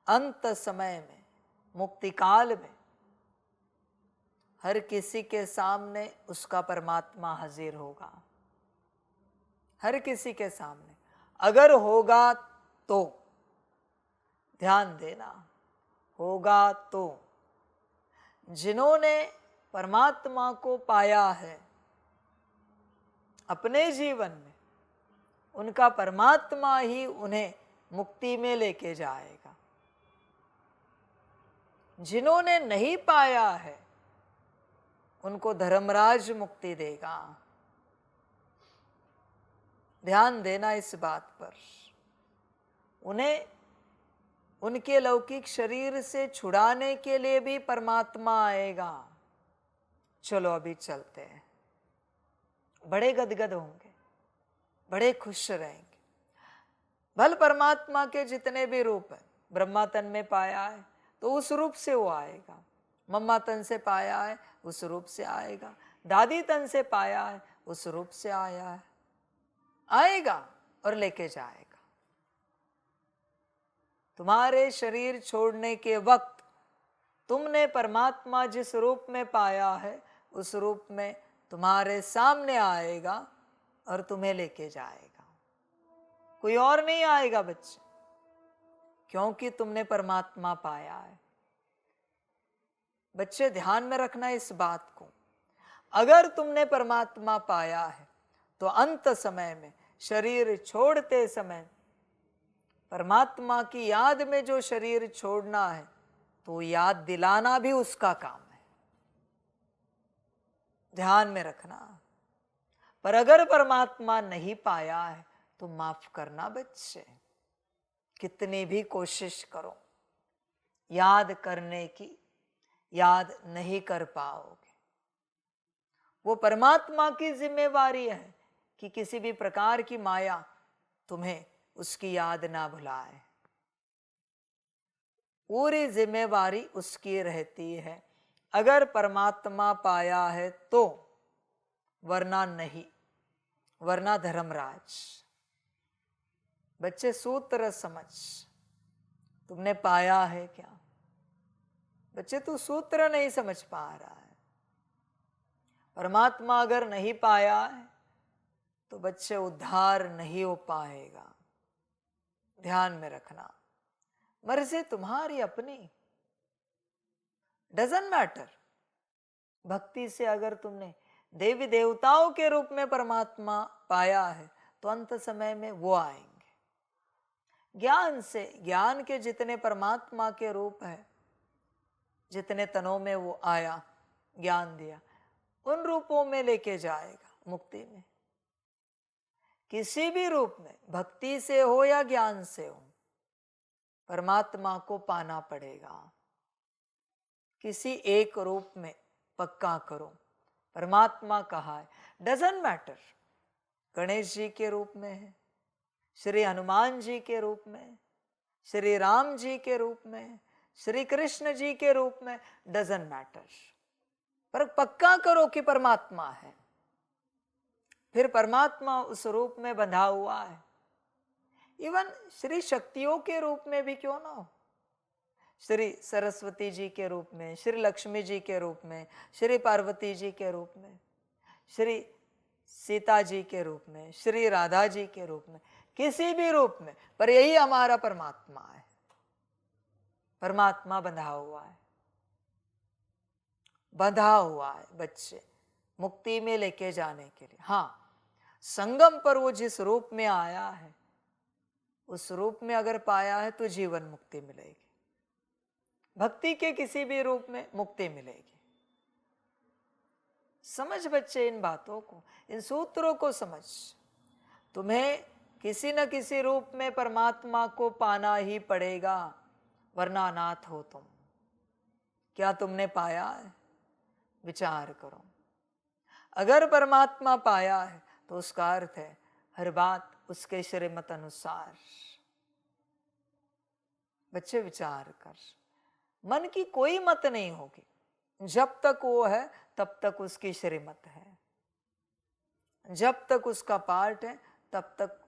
अंत समय में, मुक्ति काल में हर किसी के सामने उसका परमात्मा हाजिर होगा। हर किसी के सामने अगर होगा तो, ध्यान देना, होगा तो। जिन्होंने परमात्मा को पाया है अपने जीवन में, उनका परमात्मा ही उन्हें मुक्ति में लेके जाएगा। जिन्होंने नहीं पाया है उनको धर्मराज मुक्ति देगा। ध्यान देना इस बात पर। उन्हें उनके लौकिक शरीर से छुड़ाने के लिए भी परमात्मा आएगा। चलो अभी चलते हैं। बड़े गदगद होंगे, बड़े खुश रहेंगे। भल परमात्मा के जितने भी रूप हैं, ब्रह्मा तन में पाया है तो उस रूप से वो आएगा। मम्मा तन से पाया है उस रूप से आएगा। दादी तन से पाया है उस रूप से आया है, आएगा और लेके जाएगा। तुम्हारे शरीर छोड़ने के वक्त तुमने परमात्मा जिस रूप में पाया है उस रूप में तुम्हारे सामने आएगा और तुम्हें लेके जाएगा। कोई और नहीं आएगा बच्चे, क्योंकि तुमने परमात्मा पाया है। बच्चे ध्यान में रखना इस बात को। अगर तुमने परमात्मा पाया है तो अंत समय में, शरीर छोड़ते समय, परमात्मा की याद में जो शरीर छोड़ना है तो याद दिलाना भी उसका काम है। ध्यान में रखना। पर अगर परमात्मा नहीं पाया है तो माफ करना बच्चे। कितनी भी कोशिश करो याद करने की, याद नहीं कर पाओगे। वो परमात्मा की जिम्मेवारी है कि किसी भी प्रकार की माया तुम्हें उसकी याद ना भुलाए। पूरी जिम्मेवारी उसकी रहती है। अगर परमात्मा पाया है तो, वरना नहीं, वरना धर्मराज। बच्चे सूत्र समझ। तुमने पाया है क्या? बच्चे तू सूत्र नहीं समझ पा रहा है। परमात्मा अगर नहीं पाया है तो बच्चे उद्धार नहीं हो पाएगा। ध्यान में रखना। मर्जी तुम्हारी अपनी, डजंट मैटर। भक्ति से अगर तुमने देवी देवताओं के रूप में परमात्मा पाया है तो अंत समय में वो आएंगे। ज्ञान से, ज्ञान के जितने परमात्मा के रूप है, जितने तनों में वो आया, ज्ञान दिया, उन रूपों में लेके जाएगा मुक्ति में। किसी भी रूप में, भक्ति से हो या ज्ञान से हो, परमात्मा को पाना पड़ेगा। किसी एक रूप में पक्का करो। परमात्मा कहा है, डजंट मैटर। गणेश जी के रूप में है, श्री हनुमान जी के रूप में, श्री राम जी के रूप में, श्री कृष्ण जी के रूप में, डजंट मैटर। पर पक्का करो कि परमात्मा है। फिर परमात्मा उस रूप में बंधा हुआ है। इवन श्री शक्तियों के रूप में भी क्यों ना हो, श्री सरस्वती जी के रूप में, श्री लक्ष्मी जी के रूप में, श्री पार्वती जी के रूप में, श्री सीता जी के रूप में, श्री राधा जी के रूप में, किसी भी रूप में, पर यही हमारा परमात्मा है। परमात्मा बंधा हुआ है, बंधा हुआ है बच्चे, मुक्ति में लेके जाने के लिए। हाँ, संगम पर वो जिस रूप में आया है उस रूप में अगर पाया है तो जीवन मुक्ति मिलेगी। भक्ति के किसी भी रूप में मुक्ति मिलेगी। समझ बच्चे इन बातों को, इन सूत्रों को समझ। तुम्हें किसी न किसी रूप में परमात्मा को पाना ही पड़ेगा, वरना अनाथ हो तुम। क्या तुमने पाया है? विचार करो। अगर परमात्मा पाया है तो उसका अर्थ है हर बात उसके श्रीमत अनुसार। बच्चे विचार कर। मन की कोई मत नहीं होगी। जब तक वो है तब तक उसकी श्रीमत है, जब तक उसका पार्ट है तब तक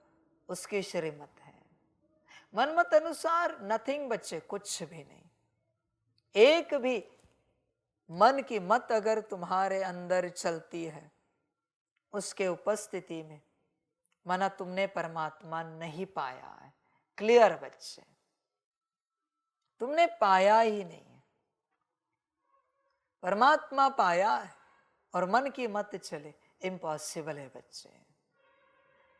उसकी श्रीमत है। मनमत अनुसार नथिंग बच्चे, कुछ भी नहीं। एक भी मन की मत अगर तुम्हारे अंदर चलती है, उसके उपस्थिति में माना तुमने परमात्मा नहीं पाया है। क्लियर बच्चे, तुमने पाया ही नहीं है। परमात्मा पाया है और मन की मत चले, इम्पॉसिबल है बच्चे।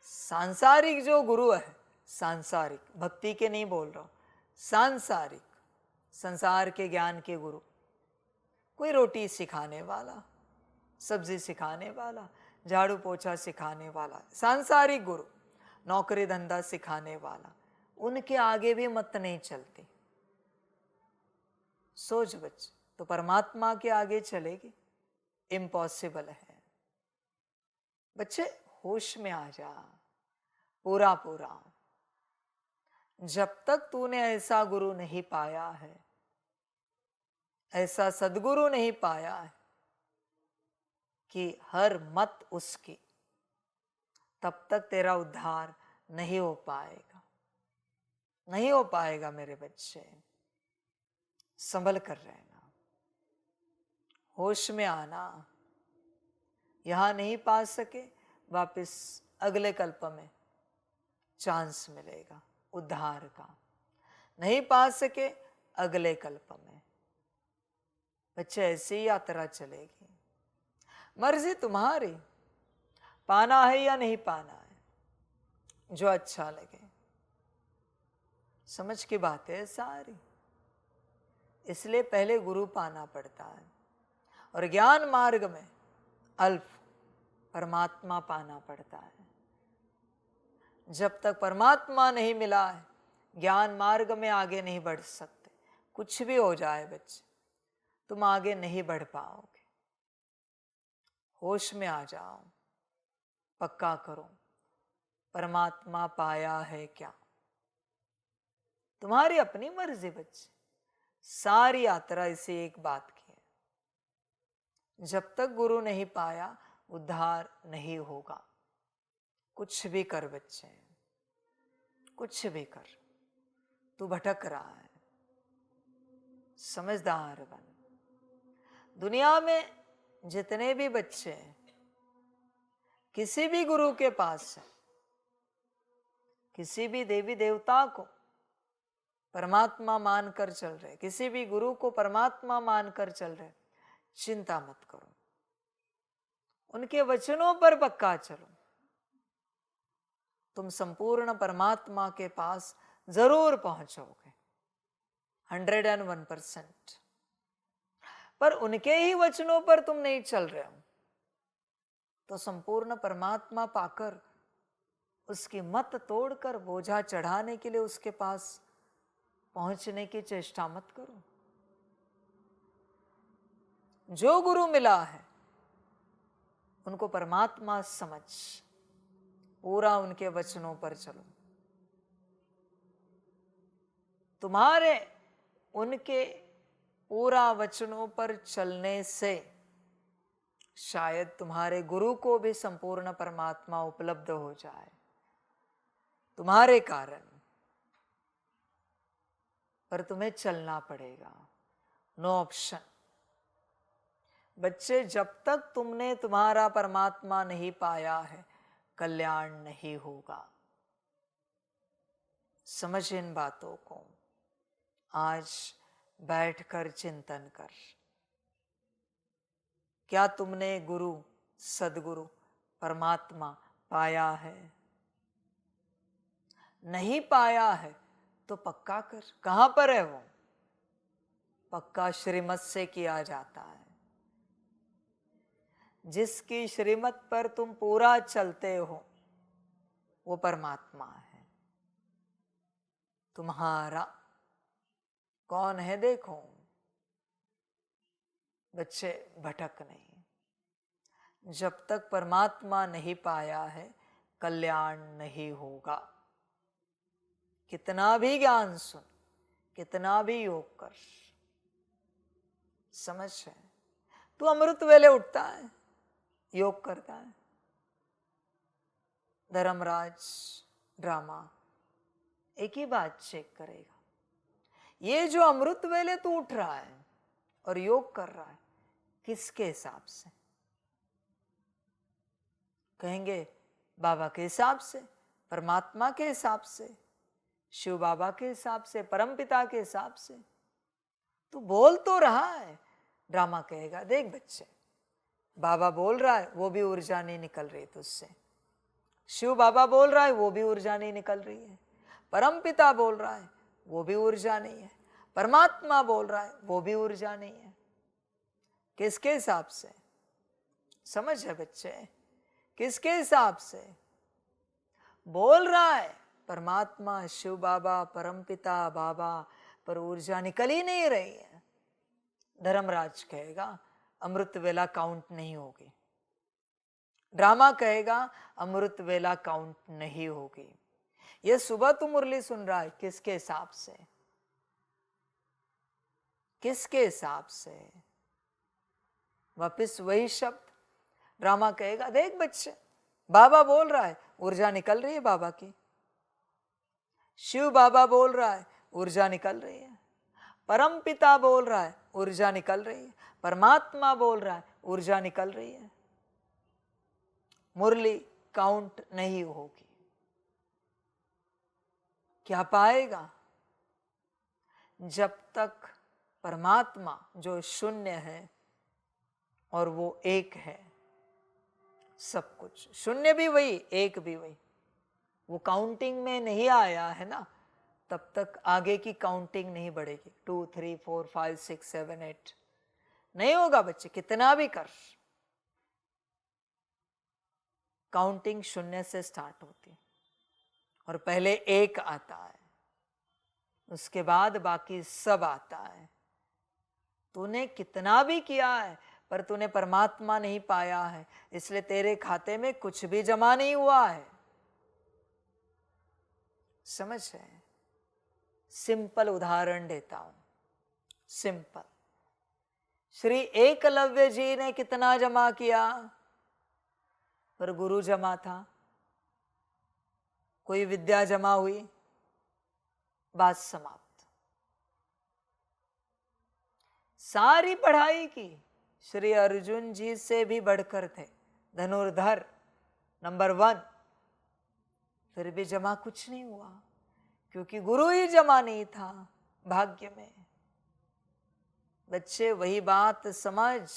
सांसारिक जो गुरु है, सांसारिक, भक्ति के नहीं बोल रहा हूं, सांसारिक, संसार के ज्ञान के गुरु, कोई रोटी सिखाने वाला, सब्जी सिखाने वाला, झाड़ू पोछा सिखाने वाला, सांसारिक गुरु, नौकरी धंधा सिखाने वाला, उनके आगे भी मत नहीं चलती। सोच बच्चे, तो परमात्मा के आगे चलेगी? इम्पॉसिबल है। बच्चे होश में आ जा, पूरा पूरा। जब तक तूने ऐसा गुरु नहीं पाया है, ऐसा सदगुरु नहीं पाया है कि हर मत उसकी, तब तक तेरा उद्धार नहीं हो पाएगा, नहीं हो पाएगा मेरे बच्चे। संभल कर रहना, होश में आना। यहां नहीं पा सके, वापस अगले कल्प में चांस मिलेगा उद्धार का। नहीं पा सके, अगले कल्प में। बच्चे ऐसी यात्रा चलेगी, मर्जी तुम्हारी, पाना है या नहीं पाना है, जो अच्छा लगे। समझ की बात है सारी। इसलिए पहले गुरु पाना पड़ता है, और ज्ञान मार्ग में अल्प परमात्मा पाना पड़ता है। जब तक परमात्मा नहीं मिला है, ज्ञान मार्ग में आगे नहीं बढ़ सकते। कुछ भी हो जाए बच्चे, तुम आगे नहीं बढ़ पाओगे। होश में आ जाओ, पक्का करो, परमात्मा पाया है क्या? तुम्हारी अपनी मर्जी बच्चे। सारी यात्रा इसी एक बात की है। जब तक गुरु नहीं पाया, उद्धार नहीं होगा। कुछ भी कर बच्चे, कुछ भी कर, तू भटक रहा है, समझदार बन। दुनिया में जितने भी बच्चे हैं, किसी भी गुरु के पास है, किसी भी देवी देवता को परमात्मा मानकर चल रहे, किसी भी गुरु को परमात्मा मानकर चल रहे, चिंता मत करो, उनके वचनों पर पक्का चलो, तुम संपूर्ण परमात्मा के पास जरूर पहुंचोगे 101%। पर उनके ही वचनों पर तुम नहीं चल रहे हो, तो संपूर्ण परमात्मा पाकर उसकी मत तोड़कर बोझा चढ़ाने के लिए उसके पास पहुंचने की चेष्टा मत करो। जो गुरु मिला है उनको परमात्मा समझ, पूरा उनके वचनों पर चलो। तुम्हारे उनके पूरा वचनों पर चलने से शायद तुम्हारे गुरु को भी संपूर्ण परमात्मा उपलब्ध हो जाए तुम्हारे कारण, पर तुम्हें चलना पड़ेगा। No option. बच्चे, जब तक तुमने तुम्हारा परमात्मा नहीं पाया है, कल्याण नहीं होगा। समझ इन बातों को। आज बैठकर चिंतन कर, क्या तुमने गुरु, सदगुरु, परमात्मा पाया है? नहीं पाया है तो पक्का कर। कहां पर है वो? पक्का श्रीमत से किया जाता है। जिसकी श्रीमत पर तुम पूरा चलते हो वो परमात्मा है। तुम्हारा कौन है देखो। बच्चे, भटक नहीं। जब तक परमात्मा नहीं पाया है, कल्याण नहीं होगा। कितना भी ज्ञान सुन, कितना भी योग कर, समझ है, तू अमृत वेले उठता है, योग करता है। धर्मराज ड्रामा एक ही बात चेक करेगा, ये जो अमृत वेले तू उठ रहा है और योग कर रहा है, किसके हिसाब से? कहेंगे बाबा के हिसाब से, परमात्मा के हिसाब से, शिव बाबा के हिसाब से, परमपिता के हिसाब से। तू बोल तो रहा है। ड्रामा कहेगा देख बच्चे, बाबा बोल रहा है वो भी ऊर्जा नहीं निकल रही तुझसे, शिव बाबा बोल रहा है वो भी ऊर्जा नहीं निकल रही है, परमपिता बोल रहा है वो भी ऊर्जा नहीं है, परमात्मा बोल रहा है वो भी ऊर्जा नहीं है। किसके हिसाब से? समझ है बच्चे, किसके हिसाब से बोल रहा है? परमात्मा, शिव बाबा, परमपिता बाबा, पर ऊर्जा निकल ही नहीं रही है। धर्मराज कहेगा अमृत वेला काउंट नहीं होगी। ड्रामा कहेगा अमृत वेला काउंट नहीं होगी। ये सुबह तू मुरली सुन रहा है, किसके हिसाब से? किसके हिसाब से? वापिस वही शब्द। ड्रामा कहेगा देख बच्चे, बाबा बोल रहा है ऊर्जा निकल रही है बाबा की, शिव बाबा बोल रहा है ऊर्जा निकल रही है, परम पिता बोल रहा है ऊर्जा निकल रही है, परमात्मा बोल रहा है ऊर्जा निकल रही है। मुरली काउंट नहीं होगी। क्या पाएगा? जब तक परमात्मा जो शून्य है और वो एक है, सब कुछ शून्य भी वही, एक भी वही, वो काउंटिंग में नहीं आया है ना, तब तक आगे की काउंटिंग नहीं बढ़ेगी। 2 3 4 5 6 7 8 नहीं होगा बच्चे, कितना भी कर। काउंटिंग शून्य से स्टार्ट होती है और पहले एक आता है, उसके बाद बाकी सब आता है। तूने कितना भी किया है पर तूने परमात्मा नहीं पाया है, इसलिए तेरे खाते में कुछ भी जमा नहीं हुआ है। समझ है? सिंपल उदाहरण देता हूं, सिंपल। श्री एकलव्य जी ने कितना जमा किया? पर गुरु जमा था, कोई विद्या जमा हुई, बात समाप्त। सारी पढ़ाई की, श्री अर्जुन जी से भी बढ़कर थे, धनुर्धर नंबर 1, फिर भी जमा कुछ नहीं हुआ, क्योंकि गुरु ही जमा नहीं था भाग्य में। बच्चे वही बात समझ,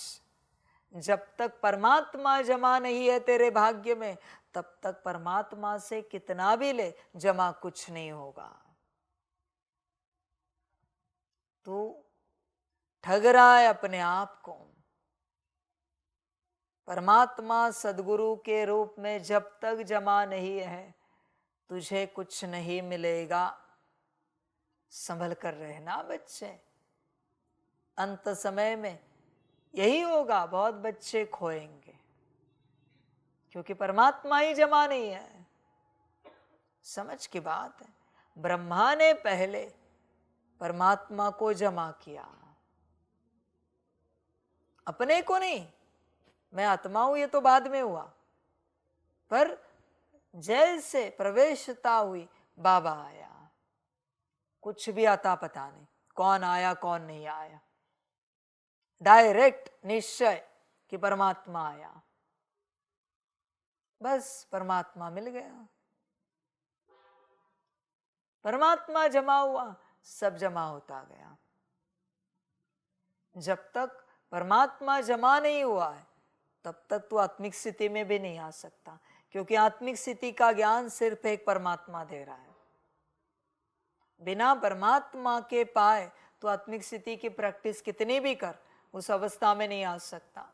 जब तक परमात्मा जमा नहीं है तेरे भाग्य में, तब तक परमात्मा से कितना भी ले जमा कुछ नहीं होगा। तू ठग रहा है अपने आप को। परमात्मा सदगुरु के रूप में जब तक जमा नहीं है, तुझे कुछ नहीं मिलेगा। संभल कर रहना बच्चे, अंत समय में यही होगा, बहुत बच्चे खोएंगे, क्योंकि परमात्मा ही जमा नहीं है। समझ की बात है। ब्रह्मा ने पहले परमात्मा को जमा किया, अपने को नहीं। मैं आत्मा हूं ये तो बाद में हुआ, पर जैसे प्रवेशता हुई बाबा आया। कुछ भी आता पता नहीं, कौन आया कौन नहीं आया, डायरेक्ट निश्चय कि परमात्मा आया, बस परमात्मा मिल गया। परमात्मा जमा हुआ, सब जमा होता गया। जब तक परमात्मा जमा नहीं हुआ है, तब तक तू आत्मिक स्थिति में भी नहीं आ सकता, क्योंकि आत्मिक स्थिति का ज्ञान सिर्फ एक परमात्मा दे रहा है। बिना परमात्मा के पाए तो आत्मिक स्थिति की प्रैक्टिस कितनी भी कर, उस अवस्था में नहीं आ सकता।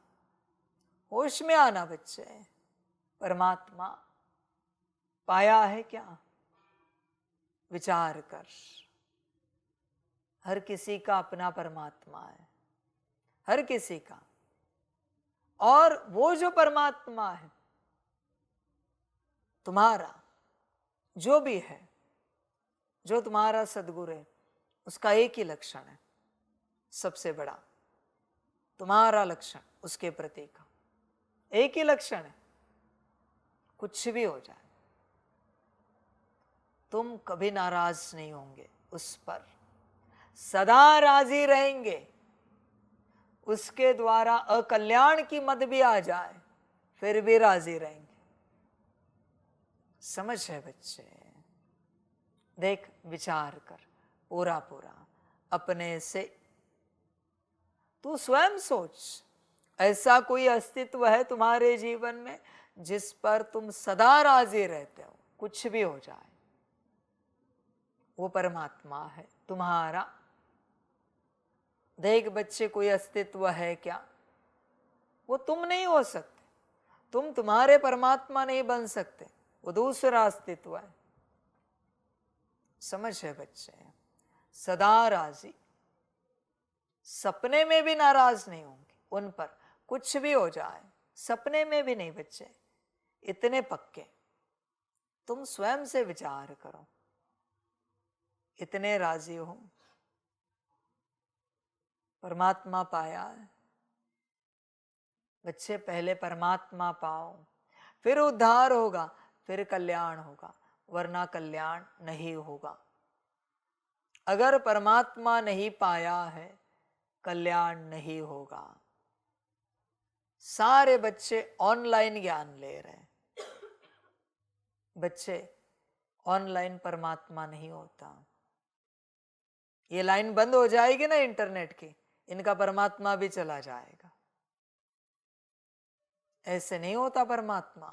होश में आना बच्चे, परमात्मा पाया है क्या? विचार कर। हर किसी का अपना परमात्मा है, हर किसी का। और वो जो परमात्मा है तुम्हारा, जो भी है, जो तुम्हारा सदगुरु है, उसका एक ही लक्षण है सबसे बड़ा, तुम्हारा लक्षण उसके प्रति का एक ही लक्षण है, कुछ भी हो जाए तुम कभी नाराज नहीं होंगे, उस पर सदा राजी रहेंगे। उसके द्वारा अकल्याण की मद भी आ जाए फिर भी राजी रहेंगे। समझ है बच्चे? देख, विचार कर पूरा पूरा अपने से। तू स्वयं सोच, ऐसा कोई अस्तित्व है तुम्हारे जीवन में जिस पर तुम सदा राजी रहते हो, कुछ भी हो जाए? वो परमात्मा है तुम्हारा। देख बच्चे, कोई अस्तित्व है क्या? वो तुम नहीं हो सकते, तुम तुम्हारे परमात्मा नहीं बन सकते, वो दूसरा अस्तित्व है। समझ है बच्चे? सदा राजी, सपने में भी नाराज नहीं होंगे उन पर, कुछ भी हो जाए सपने में भी नहीं बच्चे, इतने पक्के। तुम स्वयं से विचार करो, इतने राजी हो। परमात्मा पाया है बच्चे, पहले परमात्मा पाओ, फिर उद्धार होगा, फिर कल्याण होगा, वरना कल्याण नहीं होगा। अगर परमात्मा नहीं पाया है, कल्याण नहीं होगा। सारे बच्चे ऑनलाइन ज्ञान ले रहे हैं। बच्चे, ऑनलाइन परमात्मा नहीं होता। ये लाइन बंद हो जाएगी ना इंटरनेट की, इनका परमात्मा भी चला जाएगा। ऐसे नहीं होता परमात्मा।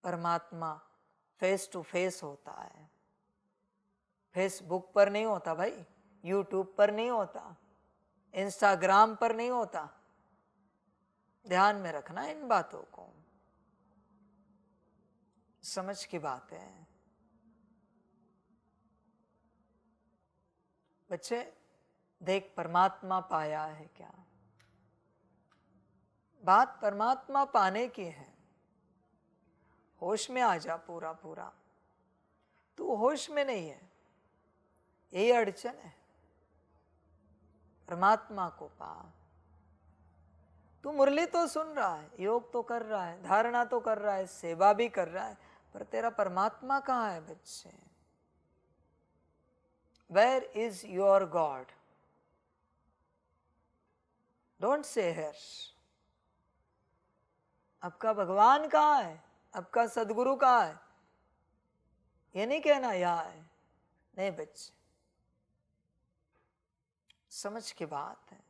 परमात्मा फेस टू फेस होता है, फेसबुक पर नहीं होता भाई, यूट्यूब पर नहीं होता, इंस्टाग्राम पर नहीं होता। ध्यान में रखना इन बातों को, समझ की बात है बच्चे। देख, परमात्मा पाया है क्या? बात परमात्मा पाने की है। होश में आ जा पूरा पूरा। तू होश में नहीं है, यही अड़चन है। परमात्मा को पा। तू मुरली तो सुन रहा है, योग तो कर रहा है, धारणा तो कर रहा है, सेवा भी कर रहा है, पर तेरा परमात्मा कहाँ है बच्चे? Where is your God? Don't say here. आपका भगवान कहाँ है? आपका सदगुरु कहाँ है? ये नहीं कहना यहाँ है, नहीं बच्चे, समझ की बात है।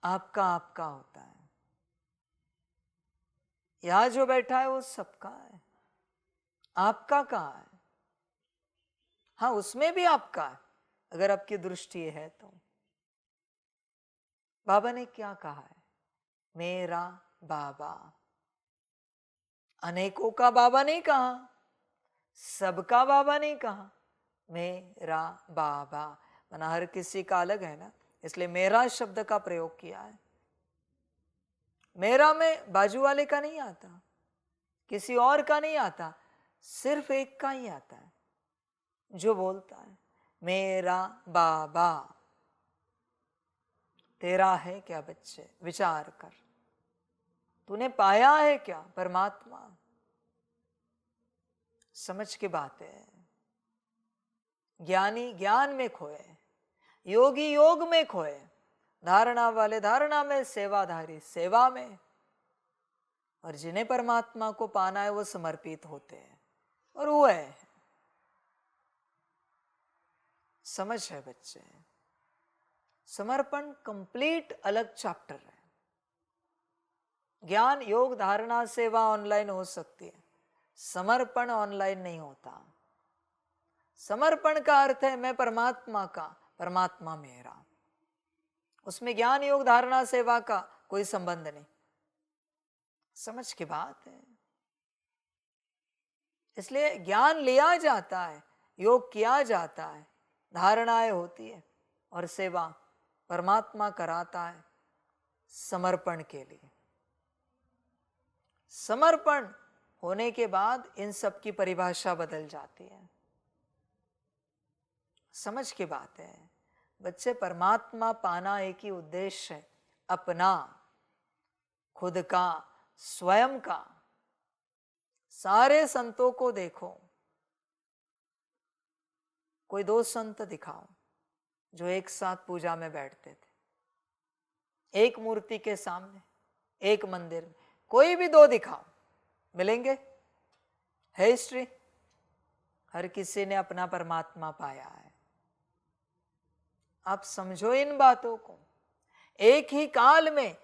आपका आपका होता है। यहां जो बैठा है वो सबका है, आपका कहाँ है? हाँ, उसमें भी आपका है, अगर आपकी दृष्टि है तो। बाबा ने क्या कहा है? मेरा बाबा। अनेकों का बाबा नहीं कहा, सबका बाबा नहीं कहा, मेरा बाबा। मना हर किसी का अलग है ना, इसलिए मेरा शब्द का प्रयोग किया है। मेरा में बाजू वाले का नहीं आता, किसी और का नहीं आता, सिर्फ एक का ही आता है जो बोलता है मेरा बाबा। तेरा है क्या बच्चे? विचार कर, तूने पाया है क्या परमात्मा? समझ की बात है। ज्ञानी ज्ञान में खोए, योगी योग में खोए, धारणा वाले धारणा में, सेवाधारी सेवा में, और जिन्हें परमात्मा को पाना है वो समर्पित होते हैं और वो है। समझ है बच्चे? समर्पण कंप्लीट अलग चैप्टर है। ज्ञान योग धारणा सेवा ऑनलाइन हो सकती है, समर्पण ऑनलाइन नहीं होता। समर्पण का अर्थ है मैं परमात्मा का, परमात्मा मेरा। उसमें ज्ञान योग धारणा सेवा का कोई संबंध नहीं। समझ की बात है? इसलिए ज्ञान लिया जाता है, योग किया जाता है, धारणाएं होती है और सेवा परमात्मा कराता है समर्पण के लिए। समर्पण होने के बाद इन सब की परिभाषा बदल जाती है। समझ की बात है? बच्चे, परमात्मा पाना एक ही उद्देश्य है, अपना, खुद का, स्वयं का। सारे संतों को देखो, कोई दो संत दिखाओ जो एक साथ पूजा में बैठते थे, एक मूर्ति के सामने, एक मंदिर में। कोई भी दो दिखाओ, मिलेंगे? है हिस्ट्री? हर किसी ने अपना परमात्मा पाया है। आप समझो इन बातों को। एक ही काल में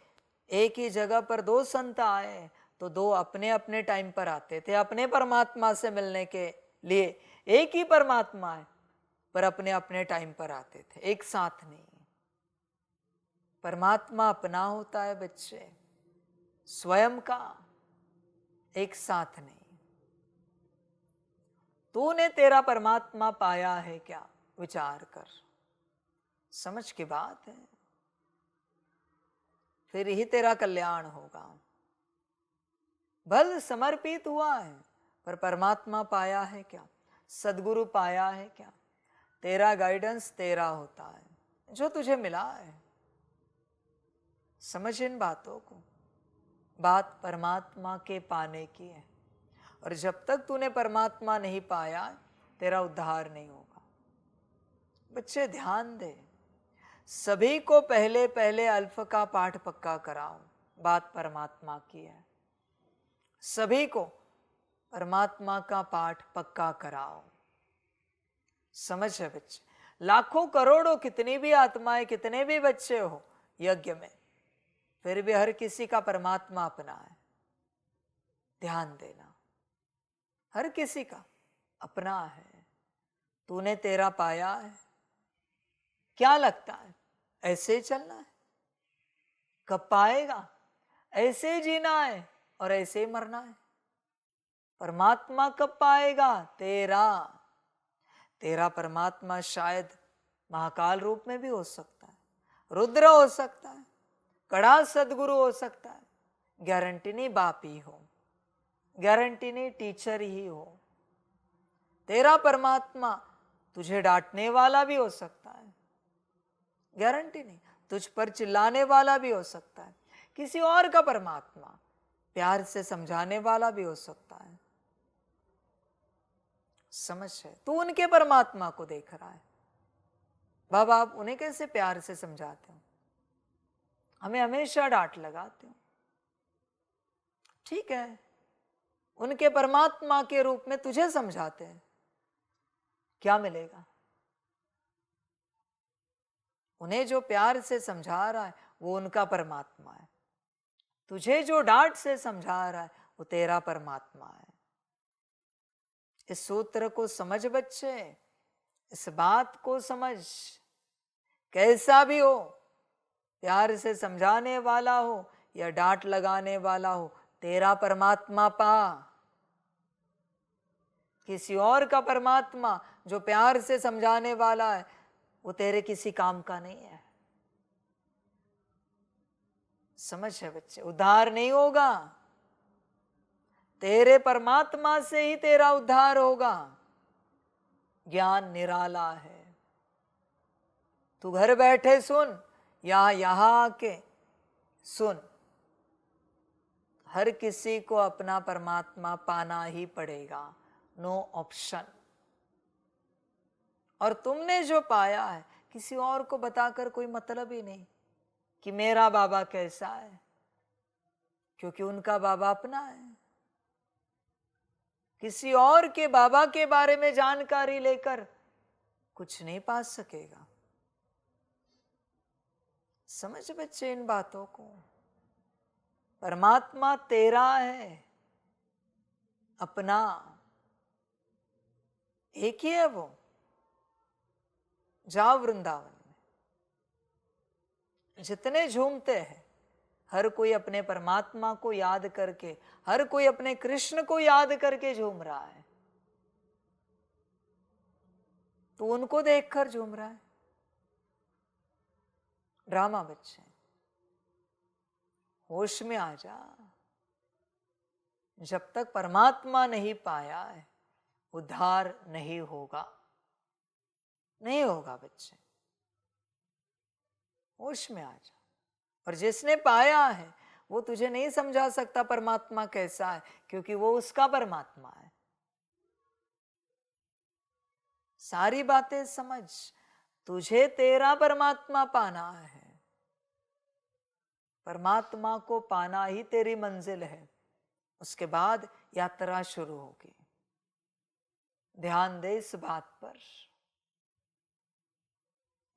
एक ही जगह पर दो संत आए तो दो अपने अपने टाइम पर आते थे अपने परमात्मा से मिलने के लिए। एक ही परमात्मा है पर अपने अपने टाइम पर आते थे, एक साथ नहीं। परमात्मा अपना होता है बच्चे, स्वयं का, एक साथ नहीं। तूने तेरा परमात्मा पाया है क्या? विचार कर, समझ की बात है, फिर ही तेरा कल्याण होगा। बल समर्पित हुआ है पर परमात्मा पाया है क्या? सदगुरु पाया है क्या? तेरा गाइडेंस तेरा होता है जो तुझे मिला है। समझ इन बातों को। बात परमात्मा के पाने की है, और जब तक तूने परमात्मा नहीं पाया तेरा उद्धार नहीं होगा। बच्चे ध्यान दे, सभी को पहले पहले अल्फ का पाठ पक्का कराओ। बात परमात्मा की है, सभी को परमात्मा का पाठ पक्का कराओ। समझ है बच्चे? लाखों करोड़ों कितनी भी आत्माएं, कितने भी बच्चे हो यज्ञ में, फिर भी हर किसी का परमात्मा अपना है। ध्यान देना, हर किसी का अपना है। तूने तेरा पाया है। क्या लगता है ऐसे ही चलना है? कब पाएगा? ऐसे ही जीना है और ऐसे ही मरना है। परमात्मा कब पाएगा? तेरा परमात्मा शायद महाकाल रूप में भी हो सकता है, रुद्र हो सकता है, कड़ा सदगुरु हो सकता है। गारंटी नहीं बाप ही हो, गारंटी नहीं टीचर ही हो। तेरा परमात्मा तुझे डांटने वाला भी हो सकता है, गारंटी नहीं। तुझ पर चिल्लाने वाला भी हो सकता है। किसी और का परमात्मा प्यार से समझाने वाला भी हो सकता है। समझ है? तू उनके परमात्मा को देख रहा है। बाबा आप उन्हें कैसे प्यार से समझाते हो? हमें हमेशा डांट लगाते हो। ठीक है, उनके परमात्मा के रूप में तुझे समझाते हैं, क्या मिलेगा? उन्हें जो प्यार से समझा रहा है वो उनका परमात्मा है। तुझे जो डांट से समझा रहा है वो तेरा परमात्मा है। इस सूत्र को समझ बच्चे, इस बात को समझ। कैसा भी हो, प्यार से समझाने वाला हो या डांट लगाने वाला हो, तेरा परमात्मा पा। किसी और का परमात्मा जो प्यार से समझाने वाला है वो तेरे किसी काम का नहीं है। समझ है बच्चे? उद्धार नहीं होगा, तेरे परमात्मा से ही तेरा उद्धार होगा। ज्ञान निराला है। तू घर बैठे सुन या यहां आके सुन, हर किसी को अपना परमात्मा पाना ही पड़ेगा, नो ऑप्शन। और तुमने जो पाया है किसी और को बताकर कोई मतलब ही नहीं कि मेरा बाबा कैसा है, क्योंकि उनका बाबा अपना है। किसी और के बाबा के बारे में जानकारी लेकर कुछ नहीं पा सकेगा। समझ बच्चे इन बातों को। परमात्मा तेरा है, अपना, एक ही है वो। जाओ वृंदावन में, जितने झूमते हैं हर कोई अपने परमात्मा को याद करके, हर कोई अपने कृष्ण को याद करके झूम रहा है। तो उनको देखकर झूम रहा है। ड्रामा बच्चे, होश में आ जा। जब तक परमात्मा नहीं पाया है उद्धार नहीं होगा, नहीं होगा बच्चे। होश में आ जा। और जिसने पाया है वो तुझे नहीं समझा सकता परमात्मा कैसा है, क्योंकि वो उसका परमात्मा है। सारी बातें समझ, तुझे तेरा परमात्मा पाना है। परमात्मा को पाना ही तेरी मंजिल है। उसके बाद यात्रा शुरू होगी। ध्यान दे इस बात पर।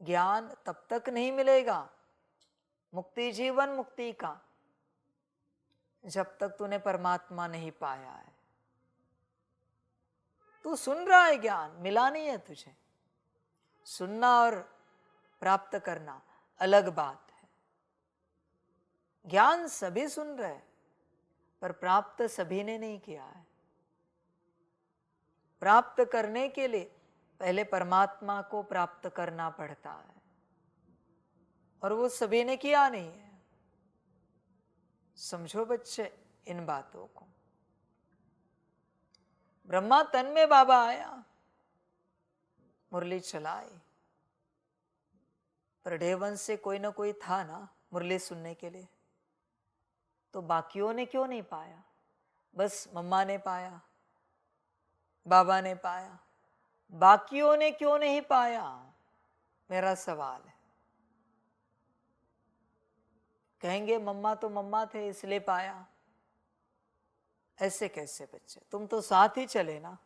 ज्ञान तब तक नहीं मिलेगा, मुक्ति जीवन मुक्ति का, जब तक तूने परमात्मा नहीं पाया है। तू सुन रहा है, ज्ञान मिला नहीं है तुझे। सुनना और प्राप्त करना अलग बात है। ज्ञान सभी सुन रहे, पर प्राप्त सभी ने नहीं किया है। प्राप्त करने के लिए पहले परमात्मा को प्राप्त करना पड़ता है, और वो सभी ने किया नहीं है। समझो बच्चे इन बातों को। ब्रह्मा तन में बाबा आया, मुरली चलाई, पर डेवन से कोई ना कोई था ना मुरली सुनने के लिए। तो बाकियों ने क्यों नहीं पाया? बस मम्मा ने पाया, बाबा ने पाया, बाकियों ने क्यों नहीं पाया? मेरा सवाल है। कहेंगे मम्मा तो मम्मा थे इसलिए पाया। ऐसे कैसे बच्चे? तुम तो साथ ही चले ना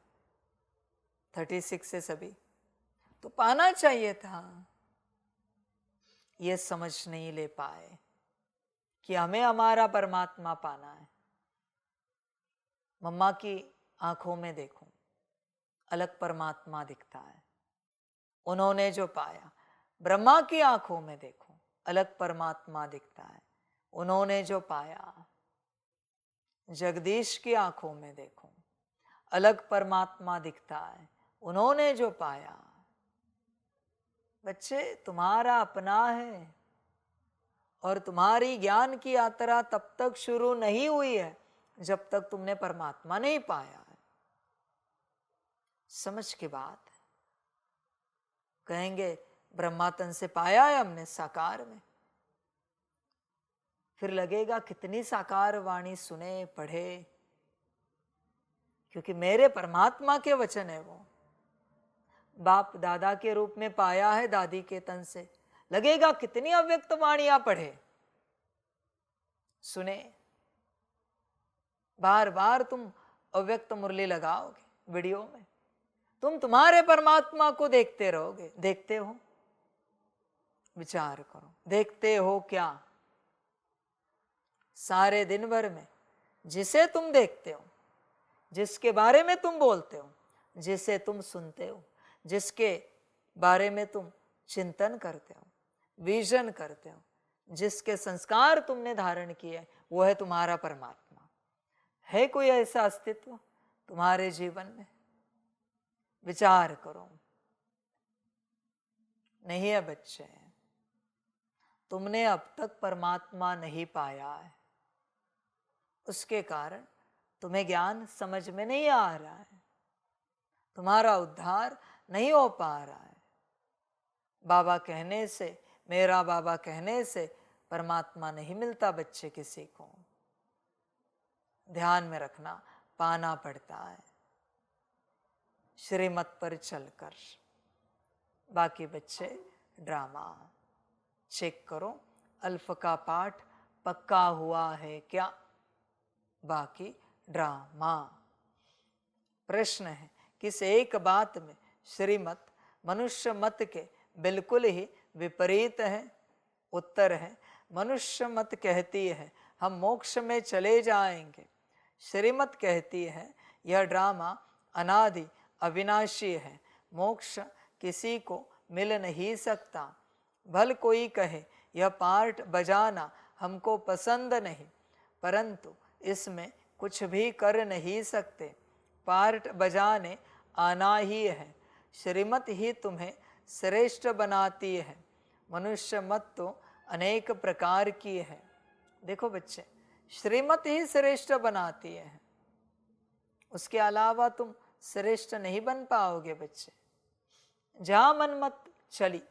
36 से सभी, तो पाना चाहिए था। ये समझ नहीं ले पाए कि हमें हमारा परमात्मा पाना है। मम्मा की आंखों में देखो, अलग परमात्मा दिखता है, उन्होंने जो पाया। ब्रह्मा की आंखों में देखो, अलग परमात्मा दिखता है, उन्होंने जो पाया। जगदीश की आंखों में देखो, अलग परमात्मा दिखता है, उन्होंने जो पाया। बच्चे तुम्हारा अपना है, और तुम्हारी ज्ञान की यात्रा तब तक शुरू नहीं हुई है जब तक तुमने परमात्मा नहीं पाया है। समझ की बात है। कहेंगे ब्रह्मातन से पाया है हमने साकार में। फिर लगेगा कितनी साकार वाणी सुने पढ़े, क्योंकि मेरे परमात्मा के वचन है वो। बाप दादा के रूप में पाया है दादी के तन से। लगेगा कितनी अव्यक्त वाणियां पढ़े सुने। बार बार तुम अव्यक्त मुरली लगाओगे वीडियो में, तुम तुम्हारे परमात्मा को देखते रहोगे। देखते हो? विचार करो, देखते हो क्या? सारे दिन भर में जिसे तुम देखते हो, जिसके बारे में तुम बोलते हो, जिसे तुम सुनते हो, जिसके बारे में तुम चिंतन करते हो, विजन करते हो, जिसके संस्कार तुमने धारण किए, वो है तुम्हारा परमात्मा। है कोई ऐसा अस्तित्व तुम्हारे जीवन में? विचार करो। नहीं है बच्चे, तुमने अब तक परमात्मा नहीं पाया है, उसके कारण तुम्हें ज्ञान समझ में नहीं आ रहा है, तुम्हारा उद्धार नहीं हो पा रहा है। बाबा कहने से, मेरा बाबा कहने से परमात्मा नहीं मिलता बच्चे किसी को। ध्यान में रखना, पाना पड़ता है श्रीमत पर चलकर। बाकी बच्चे ड्रामा चेक करो, अल्फ का पाठ पक्का हुआ है क्या? बाकी ड्रामा। प्रश्न है, किस एक बात में श्रीमत मनुष्य मत के बिल्कुल ही विपरीत है? उत्तर है, मनुष्य मत कहती है हम मोक्ष में चले जाएंगे। श्रीमत कहती है यह ड्रामा अनादि अविनाशी है, मोक्ष किसी को मिल नहीं सकता। भल कोई कहे यह पार्ट बजाना हमको पसंद नहीं, परंतु इसमें कुछ भी कर नहीं सकते। पार्ट बजाने आना ही है, श्रीमत ही तुम्हें श्रेष्ठ बनाती है। मनुष्य मत तो अनेक प्रकार की है। देखो बच्चे, श्रीमत ही श्रेष्ठ बनाती है, उसके अलावा तुम श्रेष्ठ नहीं बन पाओगे बच्चे। जहां मन मत चली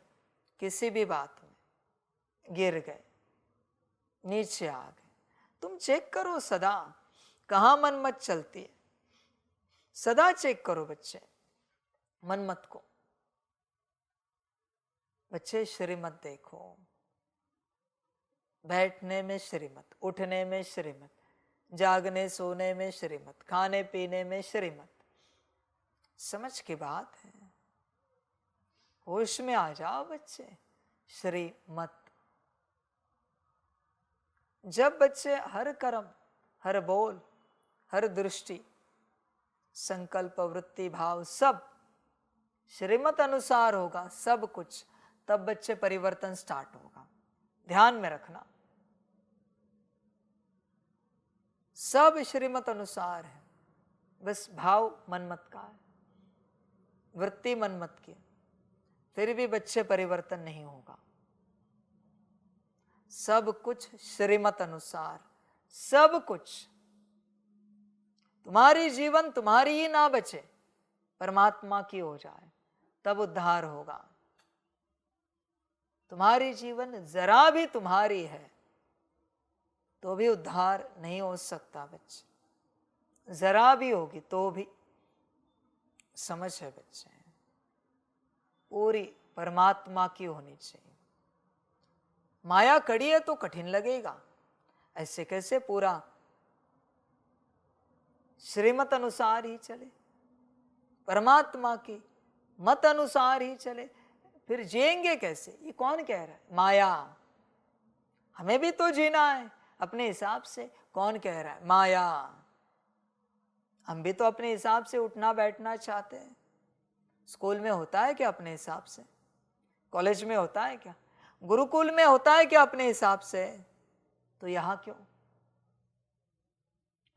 किसी भी बात में, गिर गए, नीचे आ गए। तुम चेक करो सदा कहाँ मनमत चलती है, सदा चेक करो बच्चे मनमत को। बच्चे श्रीमत देखो, बैठने में श्रीमत, उठने में श्रीमत, जागने सोने में श्रीमत, खाने पीने में श्रीमत। समझ की बात है, होश में आ जाओ बच्चे। श्रीमत। जब बच्चे हर कर्म, हर बोल, हर दृष्टि, संकल्प, वृत्ति, भाव सब श्रीमत अनुसार होगा सब कुछ, तब बच्चे परिवर्तन स्टार्ट होगा। ध्यान में रखना, सब श्रीमत अनुसार है, बस भाव मनमत का है, वृत्ति मनमत की, फिर भी बच्चे परिवर्तन नहीं होगा। सब कुछ श्रीमत अनुसार, सब कुछ। तुम्हारी जीवन तुम्हारी ही ना बचे, परमात्मा की हो जाए, तब उद्धार होगा। तुम्हारी जीवन जरा भी तुम्हारी है तो भी उद्धार नहीं हो सकता बच्चे, जरा भी होगी तो भी। समझ है बच्चे, पूरी परमात्मा की होनी चाहिए। माया कड़ी है तो कठिन लगेगा, ऐसे कैसे पूरा श्रीमत अनुसार ही चले, परमात्मा की मत अनुसार ही चले, फिर जिएंगे कैसे? ये कौन कह रहा है? माया। हमें भी तो जीना है अपने हिसाब से। कौन कह रहा है? माया। हम भी तो अपने हिसाब से उठना बैठना चाहते हैं। स्कूल में होता है क्या अपने हिसाब से? कॉलेज में होता है क्या? गुरुकुल में होता है क्या अपने हिसाब से? तो यहां क्यों?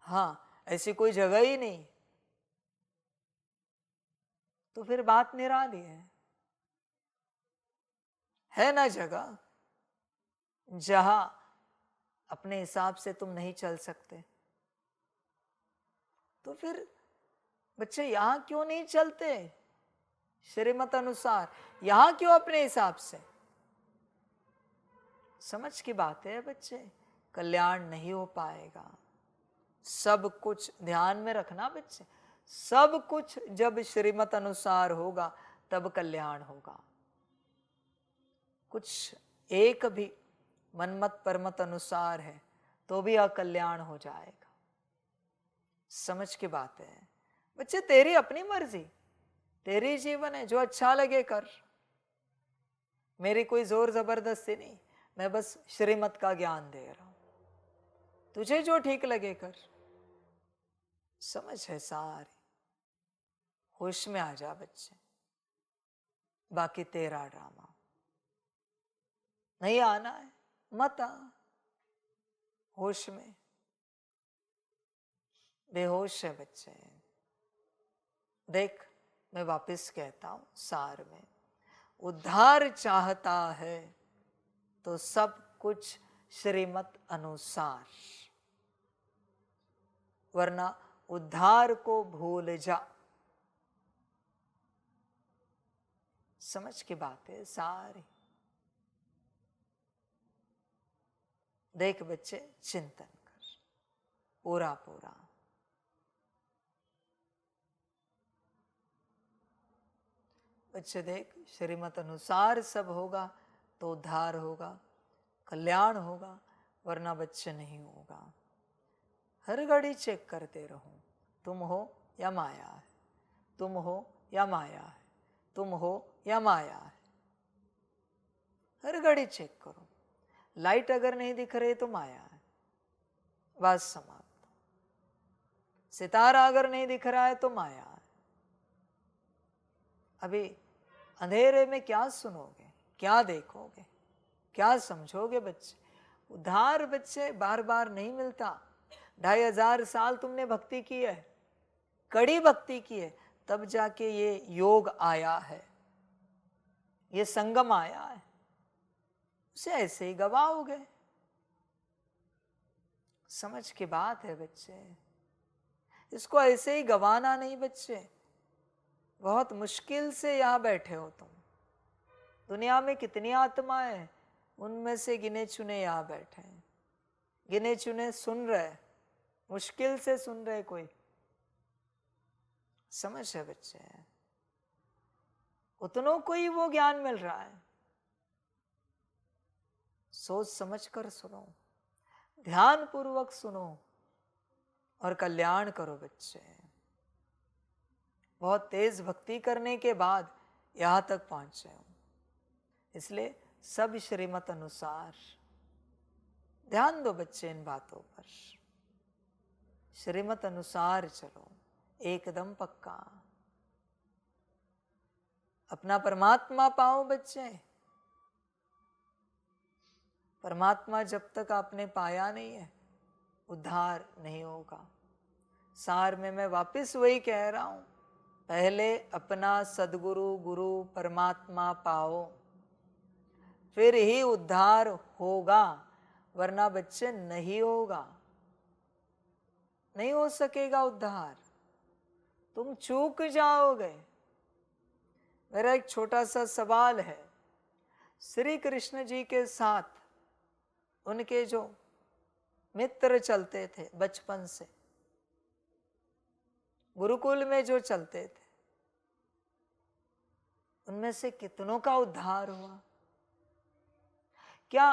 हाँ, ऐसी कोई जगह ही नहीं, तो फिर बात निराली है ना जगह जहां अपने हिसाब से तुम नहीं चल सकते? तो फिर बच्चे यहां क्यों नहीं चलते श्रीमत अनुसार? यहां क्यों अपने हिसाब से? समझ की बात है बच्चे, कल्याण नहीं हो पाएगा। सब कुछ ध्यान में रखना बच्चे, सब कुछ जब श्रीमत अनुसार होगा तब कल्याण होगा। कुछ एक भी मनमत परमत अनुसार है तो भी अकल्याण हो जाएगा। समझ की बात है बच्चे, तेरी अपनी मर्जी, तेरी जीवन है, जो अच्छा लगे कर। मेरी कोई जोर जबरदस्ती नहीं, मैं बस श्रीमत का ज्ञान दे रहा हूं, तुझे जो ठीक लगे कर। समझ है सारी, होश में आ जा बच्चे। बाकी तेरा ड्रामा नहीं आना है, मत आ। होश में, बेहोश है बच्चे। देख, मैं वापस कहता हूं सार में, उद्धार चाहता है तो सब कुछ श्रीमत अनुसार, वरना उद्धार को भूल जा। समझ की बात है सारी। देख बच्चे, चिंतन कर पूरा पूरा। बच्चे देख, श्रीमत अनुसार सब होगा तो उद्धार होगा, कल्याण होगा, वरना बच्चे नहीं होगा। हर घड़ी चेक करते रहो, तुम हो या माया है, तुम हो या माया है, तुम हो या माया है। हर घड़ी चेक करो। लाइट अगर नहीं दिख रही तो माया है, बात समाप्त। सितारा अगर नहीं दिख रहा है तो माया है। अभी अंधेरे में क्या सुनोगे, क्या देखोगे, क्या समझोगे बच्चे? उद्धार बच्चे बार बार नहीं मिलता। 2500 साल तुमने भक्ति की है, कड़ी भक्ति की है, तब जाके ये योग आया है, ये संगम आया है। उसे ऐसे ही गवाओगे। समझ की बात है बच्चे, इसको ऐसे ही गवाना नहीं बच्चे। बहुत मुश्किल से यहां बैठे हो तुम। दुनिया में कितनी आत्माएं, उनमें से गिने चुने यहाँ बैठे हैं, गिने चुने सुन रहे, मुश्किल से सुन रहे कोई। समझ है बच्चे, उतनों को ही वो ज्ञान मिल रहा है। सोच समझ कर सुनो, ध्यान पूर्वक सुनो और कल्याण करो बच्चे। बहुत तेज भक्ति करने के बाद यहां तक पहुंचे हो, इसलिए सब श्रीमत अनुसार ध्यान दो बच्चे इन बातों पर। श्रीमत अनुसार चलो, एकदम पक्का। अपना परमात्मा पाओ बच्चे। परमात्मा जब तक आपने पाया नहीं है, उद्धार नहीं होगा। सार में मैं वापस वही कह रहा हूं, पहले अपना सदगुरु गुरु परमात्मा पाओ, फिर ही उद्धार होगा, वरना बच्चे नहीं होगा, नहीं हो सकेगा उद्धार, तुम चूक जाओगे। मेरा एक छोटा सा सवाल है, श्री कृष्ण जी के साथ उनके जो मित्र चलते थे बचपन से, गुरुकुल में जो चलते थे, उनमें से कितनों का उद्धार हुआ? क्या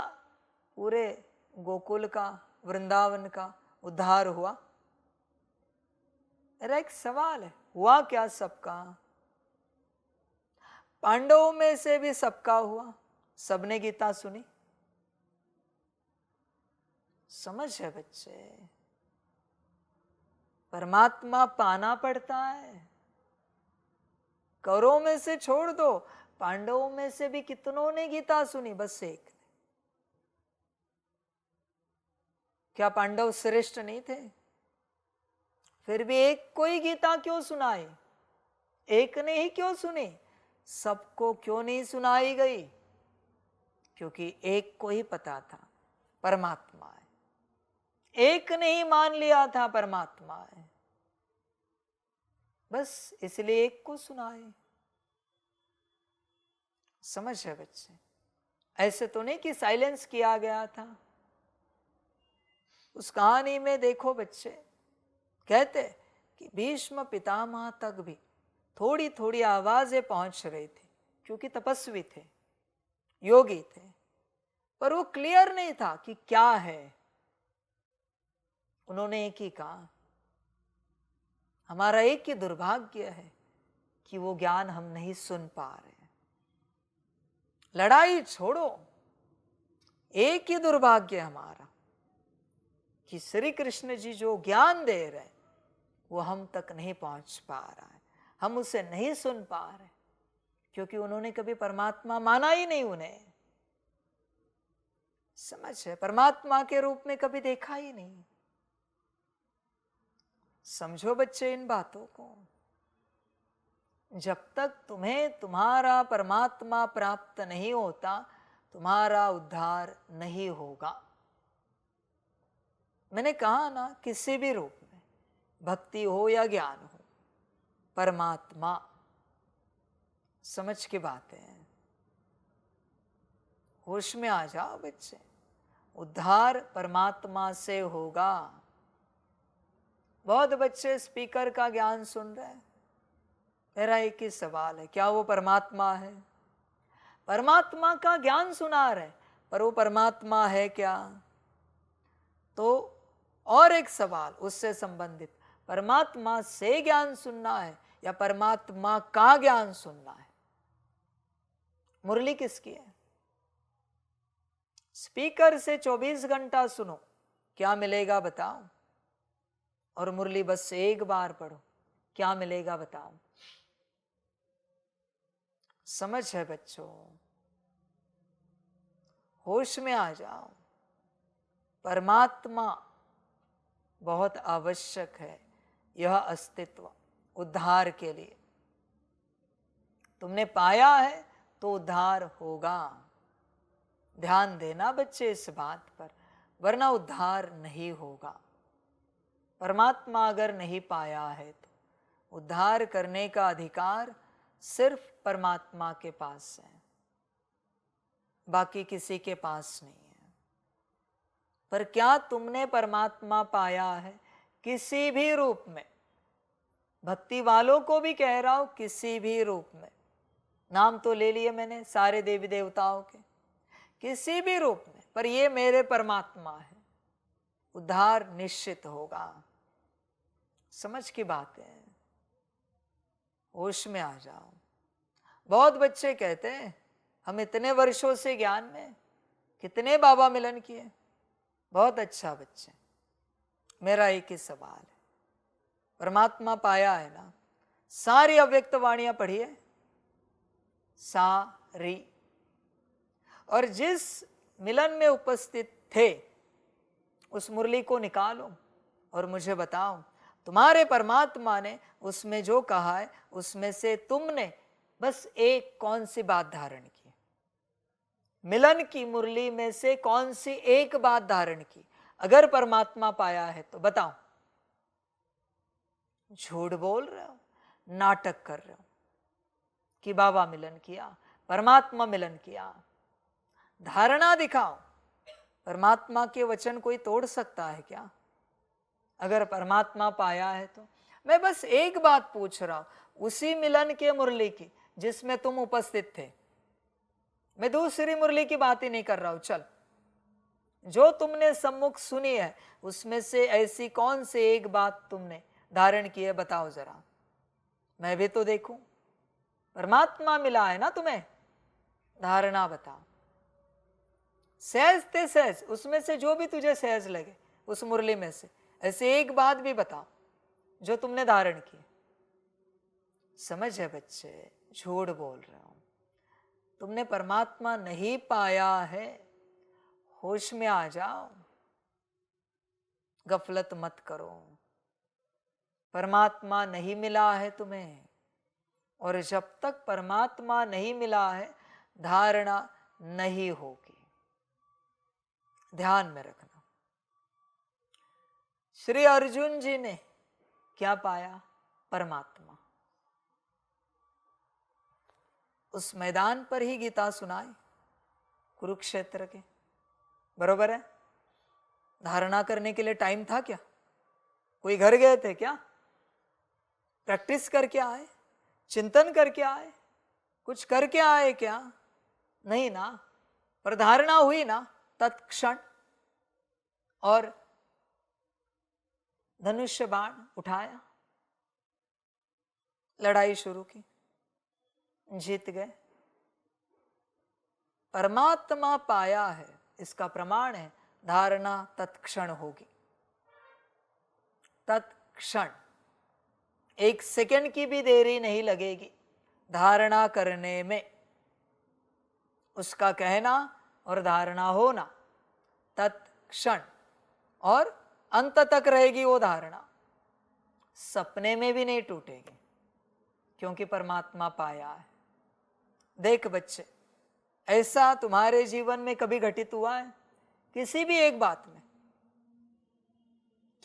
पूरे गोकुल का, वृंदावन का उद्धार हुआ? मेरा एक सवाल है, हुआ क्या सबका? पांडवों में से भी सबका हुआ, सबने गीता सुनी? समझ है बच्चे, परमात्मा पाना पड़ता है। कौरवों में से छोड़ दो, पांडवों में से भी कितनों ने गीता सुनी? बस एक ने। क्या पांडव श्रेष्ठ नहीं थे? फिर भी एक को ही गीता क्यों सुनाई? एक ने ही क्यों सुनी? सबको क्यों नहीं सुनाई गई? क्योंकि एक को ही पता था परमात्मा है, एक ने ही मान लिया था परमात्मा है, बस इसलिए एक को सुनाए। समझ है बच्चे, ऐसे तो नहीं कि साइलेंस किया गया था। उस कहानी में देखो बच्चे, कहते कि भीष्म पितामह तक भी थोड़ी थोड़ी आवाजें पहुंच रही थी, क्योंकि तपस्वी थे, योगी थे, पर वो क्लियर नहीं था कि क्या है। उन्होंने एक ही कहा, हमारा एक ही दुर्भाग्य है कि वो ज्ञान हम नहीं सुन पा रहे। लड़ाई छोड़ो, एक ही दुर्भाग्य हमारा कि श्री कृष्ण जी जो ज्ञान दे रहे वो हम तक नहीं पहुंच पा रहा है, हम उसे नहीं सुन पा रहे, क्योंकि उन्होंने कभी परमात्मा माना ही नहीं उन्हें। समझ है, परमात्मा के रूप में कभी देखा ही नहीं। समझो बच्चे इन बातों को। जब तक तुम्हें तुम्हारा परमात्मा प्राप्त नहीं होता, तुम्हारा उद्धार नहीं होगा। मैंने कहा ना, किसी भी रूप में, भक्ति हो या ज्ञान हो, परमात्मा। समझ की बातें हैं, होश में आ जाओ बच्चे। उद्धार परमात्मा से होगा। बहुत बच्चे स्पीकर का ज्ञान सुन रहे हैं। मेरा एक ही सवाल है, क्या वो परमात्मा है? परमात्मा का ज्ञान सुना रहे, पर वो परमात्मा है क्या? तो और एक सवाल उससे संबंधित, परमात्मा से ज्ञान सुनना है या परमात्मा का ज्ञान सुनना है? मुरली किसकी है? स्पीकर से 24 घंटा सुनो, क्या मिलेगा बताओ? और मुरली बस एक बार पढ़ो, क्या मिलेगा बताओ? समझ है बच्चों, होश में आ जाओ। परमात्मा बहुत आवश्यक है, यह अस्तित्व उद्धार के लिए। तुमने पाया है तो उद्धार होगा। ध्यान देना बच्चे इस बात पर, वरना उद्धार नहीं होगा। परमात्मा अगर नहीं पाया है तो उद्धार करने का अधिकार सिर्फ परमात्मा के पास है। बाकी किसी के पास नहीं है। पर क्या तुमने परमात्मा पाया है किसी भी रूप में? भक्ति वालों को भी कह रहा हूं, किसी भी रूप में। नाम तो ले लिए मैंने सारे देवी देवताओं के, किसी भी रूप में, पर ये मेरे परमात्मा है, उद्धार निश्चित होगा। समझ की बात है, होश में आ जाओ। बहुत बच्चे कहते हैं हम इतने वर्षों से ज्ञान में, कितने बाबा मिलन किए। बहुत अच्छा बच्चे, मेरा एक ही सवाल है, परमात्मा पाया है ना? सारी अव्यक्त वाणियां पढ़िए, सारी, और जिस मिलन में उपस्थित थे उस मुरली को निकालो और मुझे बताओ तुम्हारे परमात्मा ने उसमें जो कहा है उसमें से तुमने बस एक कौन सी बात धारण की? मिलन की मुरली में से कौन सी एक बात धारण की? अगर परमात्मा पाया है तो बताओ। झूठ बोल रहे हो, नाटक कर रहे हो कि बाबा मिलन किया, परमात्मा मिलन किया। धारणा दिखाओ। परमात्मा के वचन कोई तोड़ सकता है क्या? अगर परमात्मा पाया है तो मैं बस एक बात पूछ रहा हूं, उसी मिलन के मुरली की जिसमें तुम उपस्थित थे। मैं दूसरी मुरली की बात ही नहीं कर रहा हूं। चल, जो तुमने सम्मुख सुनी है उसमें से ऐसी कौन सी एक बात तुमने धारण की है, बताओ जरा, मैं भी तो देखूं। परमात्मा मिला है ना तुम्हें, धारणा बताओ। सहज ते सहज, उसमें से जो भी तुझे सहज लगे उस मुरली में से ऐसे एक बात भी बताओ जो तुमने धारण की। समझ है बच्चे, झूठ बोल रहे हो, तुमने परमात्मा नहीं पाया है। होश में आ जाओ, गफलत मत करो। परमात्मा नहीं मिला है तुम्हें, और जब तक परमात्मा नहीं मिला है धारणा नहीं होगी। ध्यान में रखना। श्री अर्जुन जी ने क्या पाया? परमात्मा। उस मैदान पर ही गीता सुनाई, कुरुक्षेत्र के, बरोबर है? धारणा करने के लिए टाइम था क्या? कोई घर गए थे क्या? प्रैक्टिस करके आए, चिंतन करके आए, कुछ करके आए क्या? नहीं ना। पर धारणा हुई ना तत्क्षण, और धनुष्य बाण उठाया, लड़ाई शुरू की, जीत गए। परमात्मा पाया है इसका प्रमाण है धारणा तत्क्षण होगी। तत्क्षण, एक सेकंड की भी देरी नहीं लगेगी धारणा करने में। उसका कहना और धारणा होना तत्क्षण, और अंत तक रहेगी वो धारणा, सपने में भी नहीं टूटेगी, क्योंकि परमात्मा पाया है। देख बच्चे, ऐसा तुम्हारे जीवन में कभी घटित हुआ है किसी भी एक बात में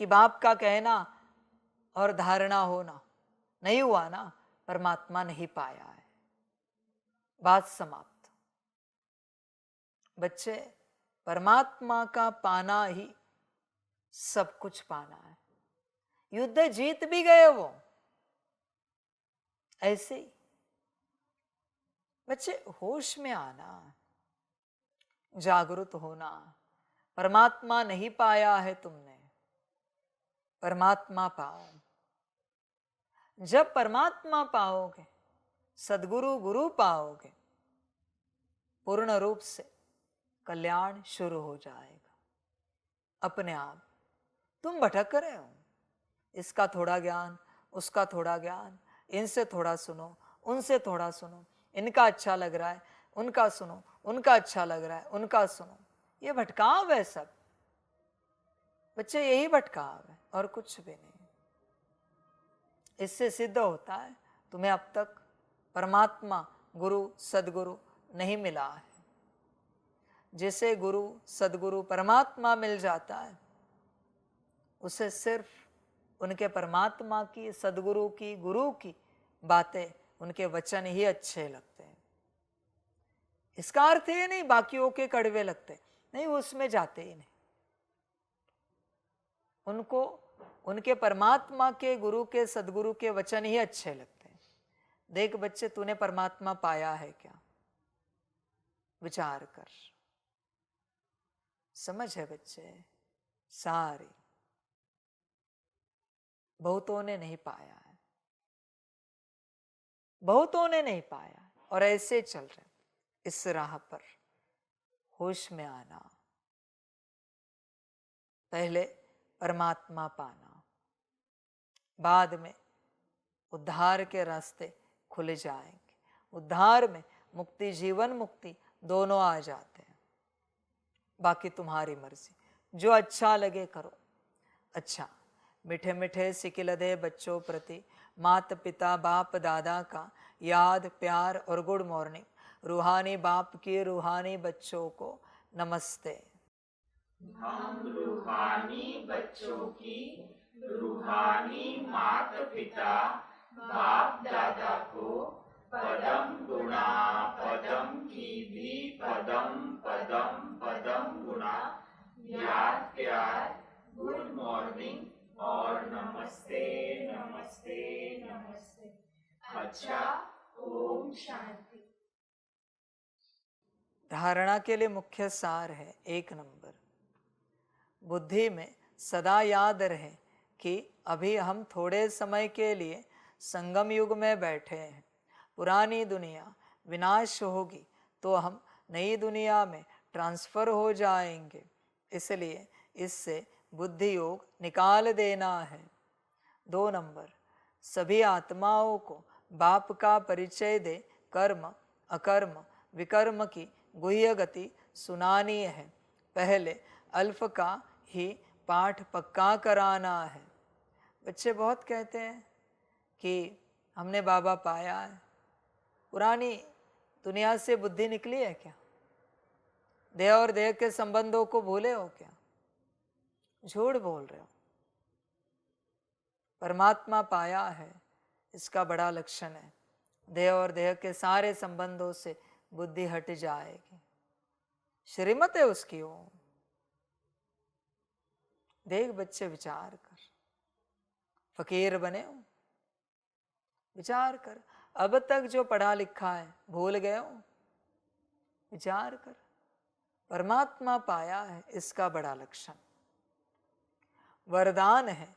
कि बाप का कहना और धारणा होना? नहीं हुआ ना। परमात्मा नहीं पाया है, बात समाप्त। बच्चे, परमात्मा का पाना ही सब कुछ पाना है। युद्ध जीत भी गए वो, ऐसे ही। बच्चे, होश में आना, जागरूक होना। परमात्मा नहीं पाया है तुमने, परमात्मा पाओ। जब परमात्मा पाओगे, सद्गुरु गुरु पाओगे, पूर्ण रूप से कल्याण शुरू हो जाएगा अपने आप। तुम भटक रहे हो, इसका थोड़ा ज्ञान, उसका थोड़ा ज्ञान, इनसे थोड़ा सुनो, उनसे थोड़ा सुनो, इनका अच्छा लग रहा है, उनका सुनो, उनका अच्छा लग रहा है, उनका सुनो। ये भटकाव है सब बच्चे, यही भटकाव है और कुछ भी नहीं। इससे सिद्ध होता है तुम्हें अब तक परमात्मा गुरु सदगुरु नहीं मिला है। जिसे गुरु सदगुरु परमात्मा मिल जाता है उसे सिर्फ उनके परमात्मा की, सदगुरु की, गुरु की बातें, उनके वचन ही अच्छे लगते हैं। इसका अर्थ ये नहीं बाकियों के कड़वे लगते, नहीं, उसमें जाते ही नहीं। उनको उनके परमात्मा के, गुरु के, सदगुरु के वचन ही अच्छे लगते हैं। देख बच्चे, तूने परमात्मा पाया है क्या? विचार कर। समझ है बच्चे? सारी बहुतों ने नहीं पाया है, बहुतों ने नहीं पाया है, और ऐसे चल रहे इस राह पर। होश में आना, पहले परमात्मा पाना, बाद में उद्धार के रास्ते खुल जाएंगे। उद्धार में मुक्ति, जीवन मुक्ति दोनों आ जाते हैं। बाकी तुम्हारी मर्जी, जो अच्छा लगे करो। अच्छा, मीठे मीठे सिकिलदे बच्चों प्रति माता पिता बाप दादा का याद, प्यार और गुड मॉर्निंग। रूहानी बाप की रूहानी बच्चों को नमस्ते। हम रूहानी बच्चों की रूहानी माता पिता बाप दादा को पदम गुणा पदम की भी पदम पदम पदम गुणा याद, प्यार, गुड मॉर्निंग और नमस्ते नमस्ते नमस्ते। अच्छा, ओम शांति। धारणा के लिए मुख्य सार है, 1 नंबर, बुद्धि में सदा याद रहे कि अभी हम थोड़े समय के लिए संगम युग में बैठे हैं। पुरानी दुनिया विनाश होगी तो हम नई दुनिया में ट्रांसफर हो जाएंगे, इसलिए इससे बुद्धि योग निकाल देना है। 2 नंबर, सभी आत्माओं को बाप का परिचय दे कर्म अकर्म विकर्म की गुह्य गति सुनानी है। पहले अल्फ का ही पाठ पक्का कराना है। बच्चे बहुत कहते हैं कि हमने बाबा पाया है। पुरानी दुनिया से बुद्धि निकली है क्या? देह और देह के संबंधों को भूले हो क्या? झूठ बोल रहे हो। परमात्मा पाया है, इसका बड़ा लक्षण है। देह और देह के सारे संबंधों से बुद्धि हट जाएगी। श्रीमत है उसकी वो। देख बच्चे, विचार कर। फकीर बने हो, विचार कर। अब तक जो पढ़ा लिखा है भूल गए हो, विचार कर। परमात्मा पाया है, इसका बड़ा लक्षण। वरदान है,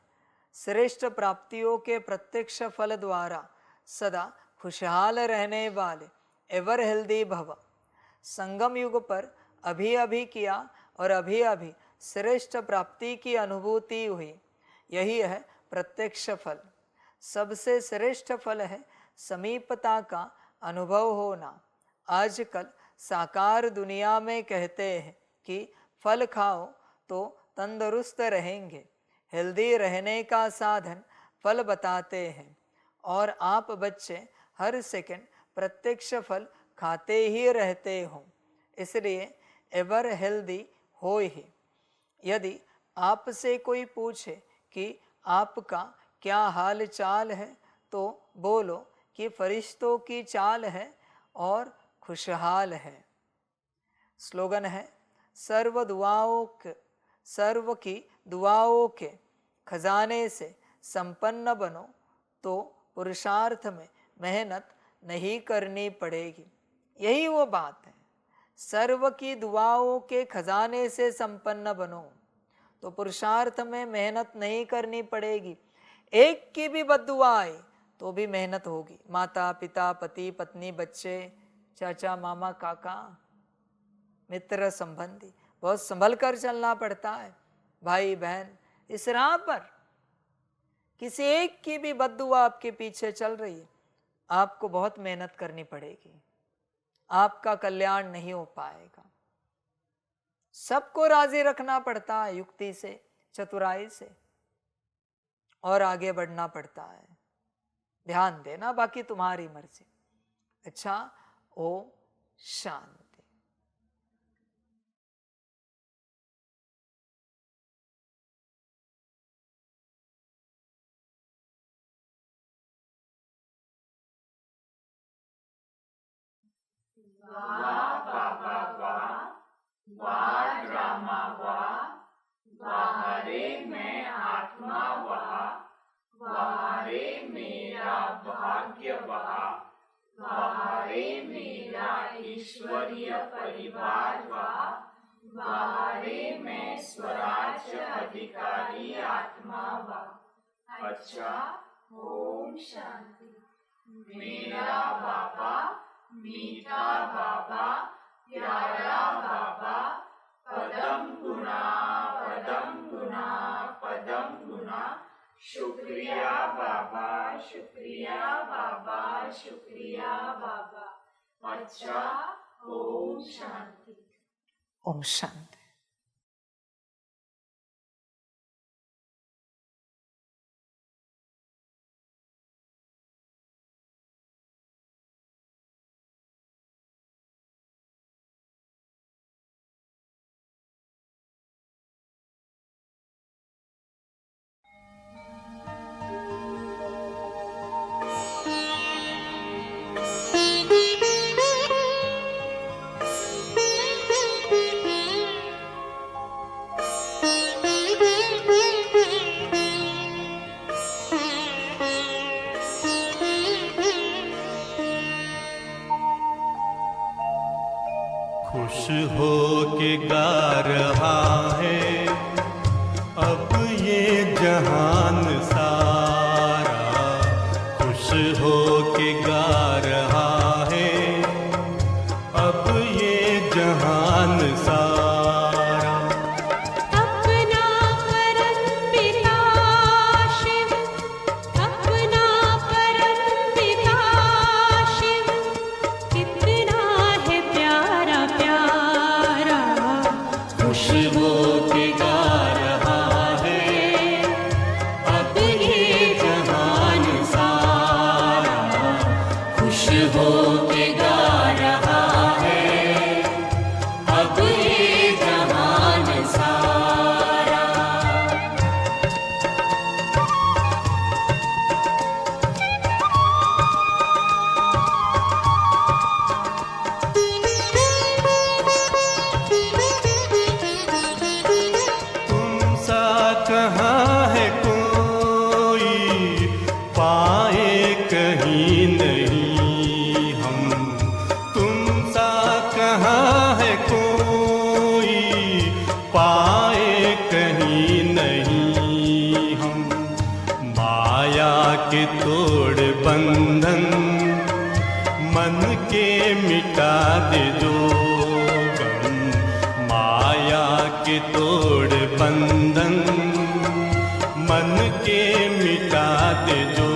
श्रेष्ठ प्राप्तियों के प्रत्यक्ष फल द्वारा सदा खुशहाल रहने वाले एवर हेल्दी भव। संगम युग पर अभी अभी किया और अभी अभी श्रेष्ठ प्राप्ति की अनुभूति हुई, यही है प्रत्यक्ष फल। सबसे श्रेष्ठ फल है समीपता का अनुभव होना। आजकल साकार दुनिया में कहते हैं कि फल खाओ तो तंदुरुस्त रहेंगे। हेल्दी रहने का साधन फल बताते हैं, और आप बच्चे हर सेकंड प्रत्यक्ष फल खाते ही रहते हो, इसलिए एवर हेल्दी हो ही। यदि आपसे कोई पूछे कि आपका क्या हाल चाल है, तो बोलो कि फरिश्तों की चाल है और खुशहाल है। स्लोगन है, सर्व की दुआओं के खजाने से संपन्न बनो तो पुरुषार्थ में मेहनत नहीं करनी पड़ेगी। यही वो बात है। सर्व की दुआओं के खजाने से संपन्न बनो तो पुरुषार्थ में मेहनत नहीं करनी पड़ेगी। एक की भी बद्दुआ आए तो भी मेहनत होगी। माता पिता, पति पत्नी, बच्चे, चाचा मामा काका, मित्र संबंधी, बहुत संभल कर चलना पड़ता है। भाई बहन, इस राह पर किसी एक की भी बद्दुआ आपके पीछे चल रही है, आपको बहुत मेहनत करनी पड़ेगी। आपका कल्याण नहीं हो पाएगा। सबको राजी रखना पड़ता है, युक्ति से, चतुराई से, और आगे बढ़ना पड़ता है। ध्यान देना, बाकी तुम्हारी मर्जी। अच्छा, ओम शांति। वाह बाबा वाह, वाह ड्रामा वाह, वाह रे मैं आत्मा वाह, वाह रे मेरा भाग्य वाह, वाह रे मेरा ईश्वरीय परिवार वाह, वाह रे मैं स्वराज्य अधिकारी आत्मा वाह। अच्छा, ओम शांति। मेरा बाबा, मीठा बाबा, प्यारा बाबा, पदम गुना पदम गुना पदम गुना। शुक्रिया बाबा, शुक्रिया बाबा, शुक्रिया बाबा। अच्छा, ओम शांति। ओम शांति। खुश हो के गा रहा है अब ये जहान सारा, खुश हो के गा रहा है अब ये जहान सारा। अपना परम पिता शिव, अपना परम पिता शिव, कितना है प्यारा प्यारा। खुश हो के गा रहा है अब ये जहान सारा, खुश हो के गा रहा है अब ये जहान सारा। तुम सा कहाँ है कोई, पाए कहीं नहीं हम। तुम सा कहाँ है कोई, पाए कहीं नहीं हम। माया के तोड़ बंधन मन के मिटा दे जो गम। माया के तोड़ बंधन मन के मिटा दे जो